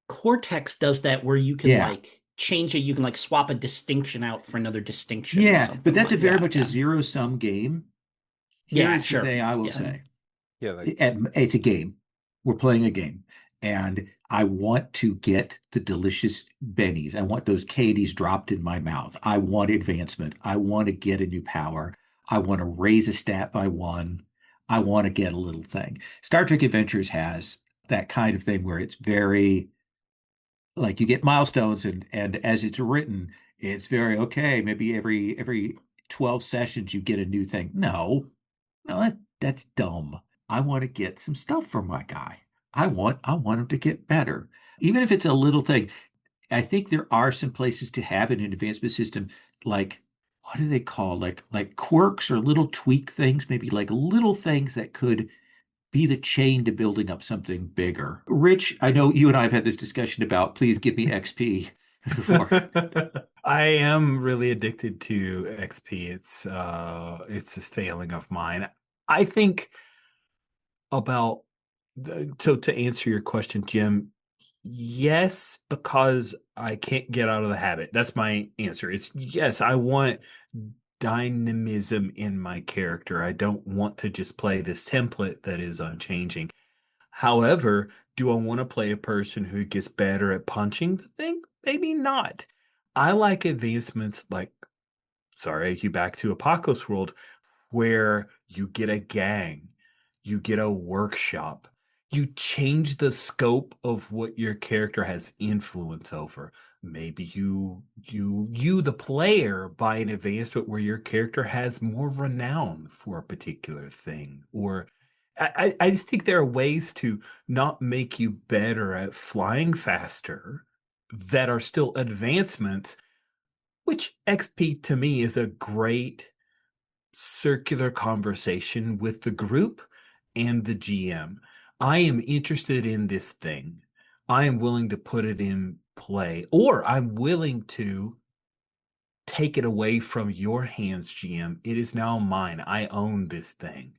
Cortex does that where you can Yeah. like change it. You can like swap a distinction out for another distinction. or Yeah, something but that's like a very that. much Yeah. a zero-sum game. Yeah, Here's sure. the thing I will Yeah. say. Yeah, like It's a game. We're playing a game. And I want to get the delicious bennies. I want those candies dropped in my mouth. I want advancement. I want to get a new power. I want to raise a stat by 1. I want to get a little thing. Star Trek Adventures has that kind of thing where it's very like you get milestones and as it's written, it's very okay. Maybe every 12 sessions you get a new thing. No, that's dumb. I want to get some stuff from my guy. I want him to get better, even if it's a little thing. I think there are some places to have it in an advancement system, like what do they call like quirks or little tweak things, maybe like little things that could be the chain to building up something bigger. Rich, I know you and I have had this discussion about please give me XP before. I am really addicted to XP. It's a failing of mine. I think about so to answer your question, Jim, yes, because I can't get out of the habit. That's my answer. It's yes, I want dynamism in my character. I don't want to just play this template that is unchanging. However, do I want to play a person who gets better at punching the thing? Maybe not. I like advancements like, sorry, you back to Apocalypse World, where you get a gang, you get a workshop, you change the scope of what your character has influence over. Maybe you the player buy an advancement where your character has more renown for a particular thing. Or I just think there are ways to not make you better at flying faster that are still advancements, which XP to me is a great circular conversation with the group and the GM. I am interested in this thing. I am willing to put it in play, or I'm willing to take it away from your hands, GM. It is now mine. I own this thing.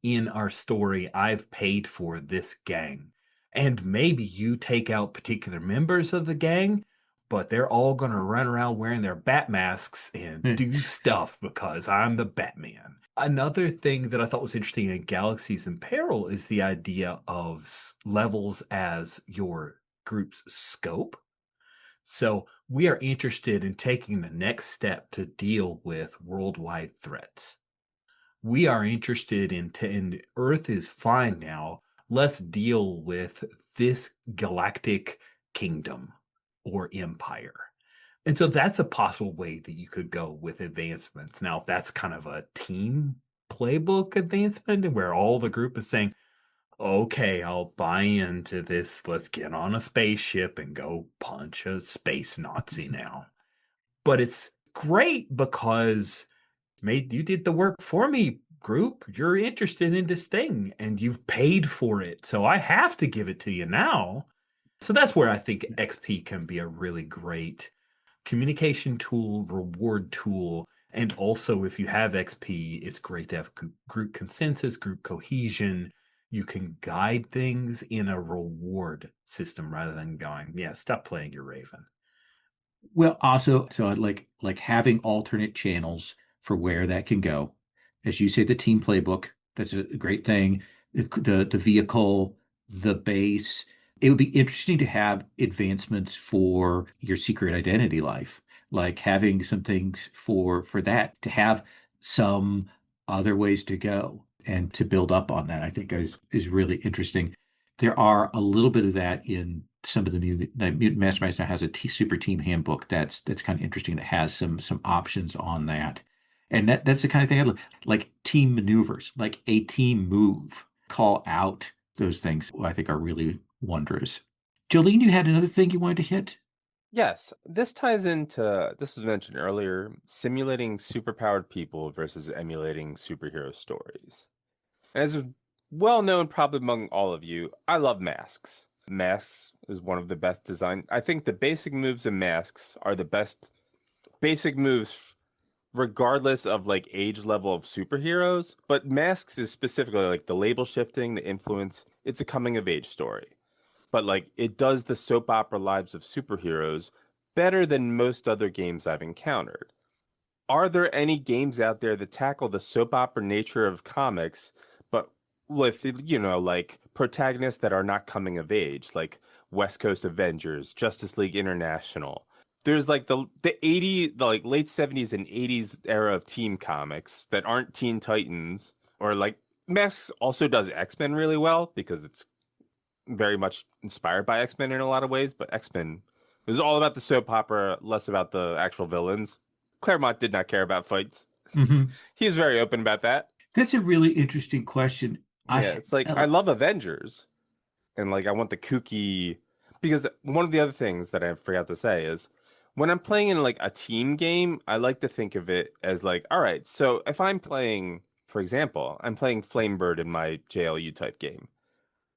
In our story, I've paid for this gang. And maybe you take out particular members of the gang, but they're all going to run around wearing their bat masks and do stuff because I'm the Batman. Another thing that I thought was interesting in Galaxies and Peril is the idea of levels as your group's scope. So we are interested in taking the next step to deal with worldwide threats. We are interested in Earth is fine now. Let's deal with this galactic kingdom or empire. And so that's a possible way that you could go with advancements. Now, if that's kind of a team playbook advancement where all the group is saying, okay, I'll buy into this. Let's get on a spaceship and go punch a space Nazi now. But it's great because you did the work for me, group. You're interested in this thing and you've paid for it. So I have to give it to you now. So that's where I think XP can be a really great communication tool, reward tool. And also, if you have XP, it's great to have group consensus, group cohesion. You can guide things in a reward system rather than going, yeah, stop playing your Raven. Well, also, so I like having alternate channels for where that can go. As you say, the team playbook, that's a great thing. The vehicle, the base. It would be interesting to have advancements for your secret identity life, like having some things for that, to have some other ways to go and to build up on that, I think is really interesting. There are a little bit of that in some of the Mutant Masterminds now has a super team handbook that's kind of interesting that has some options on that. And that's the kind of thing I look like team maneuvers, like a team move, call out those things I think are really wondrous. Jolene, you had another thing you wanted to hit? Yes, this ties into, this was mentioned earlier, simulating superpowered people versus emulating superhero stories. As well known probably among all of you, I love masks. Masks is one of the best design. I think the basic moves in masks are the best basic moves regardless of like age level of superheroes, but masks is specifically like the label shifting, the influence. It's a coming of age story. But like it does the soap opera lives of superheroes better than most other games I've encountered. Are there any games out there that tackle the soap opera nature of comics, but with, like protagonists that are not coming of age, like West Coast Avengers, Justice League International? There's like the like late 70s and 80s era of team comics that aren't Teen Titans, or like Max also does X-Men really well because it's very much inspired by X-Men in a lot of ways, but X-Men was all about the soap opera, less about the actual villains. Claremont did not care about fights. Mm-hmm. He was very open about that. That's a really interesting question. Yeah, it's like I love Avengers, and like I want the kooky, because one of the other things that I forgot to say is when I'm playing in like a team game, I like to think of it as like, all right, so if I'm playing, for example, I'm playing Flamebird in my JLU type game.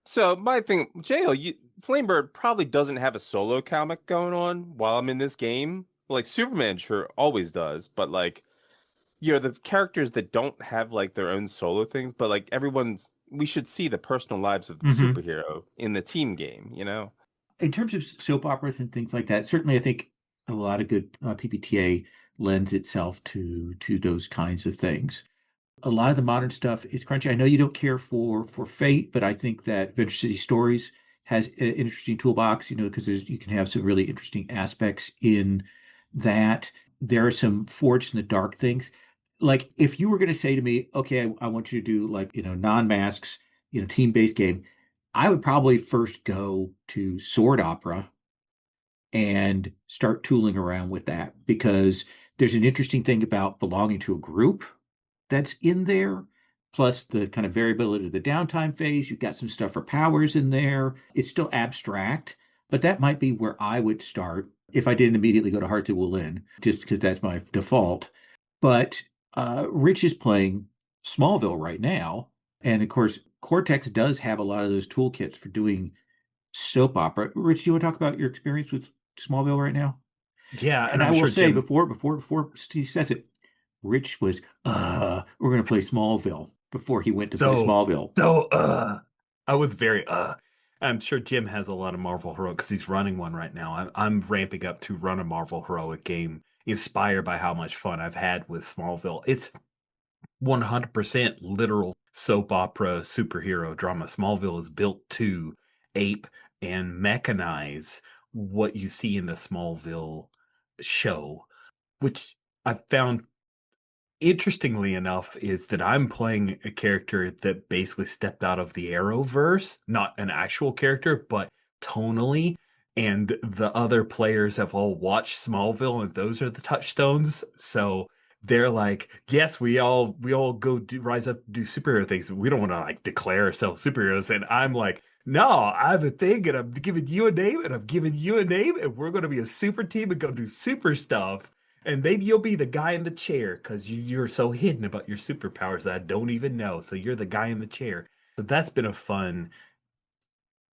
So my thing, Flamebird probably doesn't have a solo comic going on while I'm in this game. Like Superman sure always does, but like the characters that don't have like their own solo things, but like we should see the personal lives of the superhero in the team game, In terms of soap operas and things like that, certainly I think a lot of good PBTA lends itself to those kinds of things. A lot of the modern stuff is crunchy. I know you don't care for Fate, but I think that Venture City Stories has an interesting toolbox, because you can have some really interesting aspects in that. There are some forged in the dark things. Like if you were going to say to me, okay, I want you to do like, non-masks, team-based game, I would probably first go to Sword Opera and start tooling around with that because there's an interesting thing about belonging to a group that's in there, plus the kind of variability of the downtime phase. You've got some stuff for powers in there. It's still abstract, but that might be where I would start if I didn't immediately go to Hearth to Wulin, just because that's my default. But Rich is playing Smallville right now. And of course, Cortex does have a lot of those toolkits for doing soap opera. Rich, do you want to talk about your experience with Smallville right now? Yeah, And I will say before Steve says it, Rich was we're gonna play Smallville before he went to play Smallville. I was very I'm sure Jim has a lot of Marvel Heroic because he's running one right now. I'm ramping up to run a Marvel Heroic game inspired by how much fun I've had with Smallville. It's 100% literal soap opera superhero drama. Smallville is built to ape and mechanize what you see in the Smallville show, which I found interestingly enough is that I'm playing a character that basically stepped out of the Arrowverse, not an actual character, but tonally. And the other players have all watched Smallville, and those are the touchstones. So they're like, yes, we all go rise up, do superhero things. We don't want to like declare ourselves superheroes. And I'm like, no, I have a thing, and I'm giving you a name, and I'm giving you a name, and we're going to be a super team and go do super stuff. And maybe you'll be the guy in the chair because you're so hidden about your superpowers that I don't even know. So you're the guy in the chair. So that's been a fun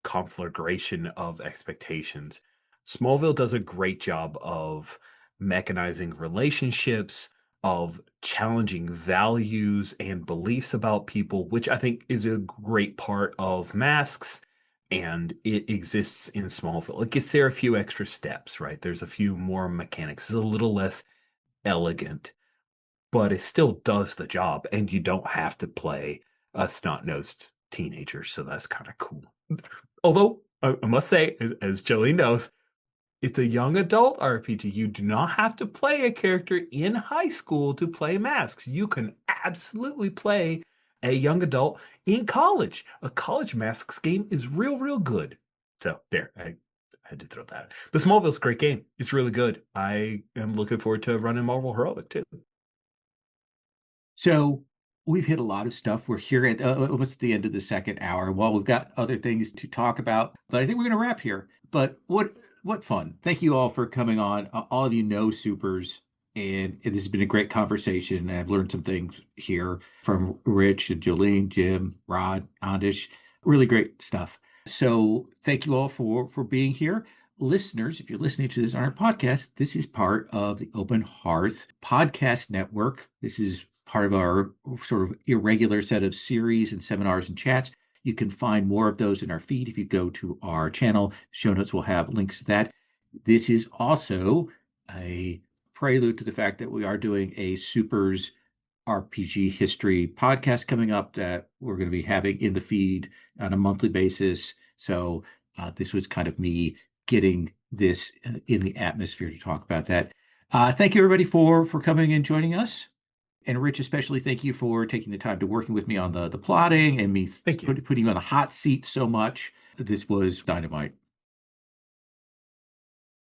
conflagration of expectations. Smallville does a great job of mechanizing relationships, of challenging values and beliefs about people, which I think is a great part of Masks. And it exists in Smallville. It gets there a few extra steps, right? There's a few more mechanics. It's a little less elegant, but it still does the job. And you don't have to play a snot-nosed teenager. So that's kind of cool. Although, I must say, as Jolene knows, it's a young adult RPG. You do not have to play a character in high school to play Masks. You can absolutely play a young adult in college. A college Masks game is real good. So there, I had to throw that out. But Smallville's a great game. It's really good. I am looking forward to running Marvel Heroic too. So we've hit a lot of stuff. We're here at almost the end of the second hour. Well, we've got other things to talk about, but I think we're going to wrap here. But what fun. Thank you all for coming on. All of you know supers, and it has been a great conversation. And I've learned some things here from Rich and Jolene, Jim, Rod, Andish. Really great stuff. So thank you all for being here. Listeners, if you're listening to this on our podcast, this is part of the Open Hearth Podcast Network. This is part of our sort of irregular set of series and seminars and chats. You can find more of those in our feed if you go to our channel. Show notes will have links to that. This is also a prelude to the fact that we are doing a Supers RPG history podcast coming up that we're going to be having in the feed on a monthly basis. So this was kind of me getting this in the atmosphere to talk about that. Thank you, everybody, for coming and joining us. And Rich, especially, thank you for taking the time to working with me on the plotting and me putting you on the hot seat so much. This was dynamite.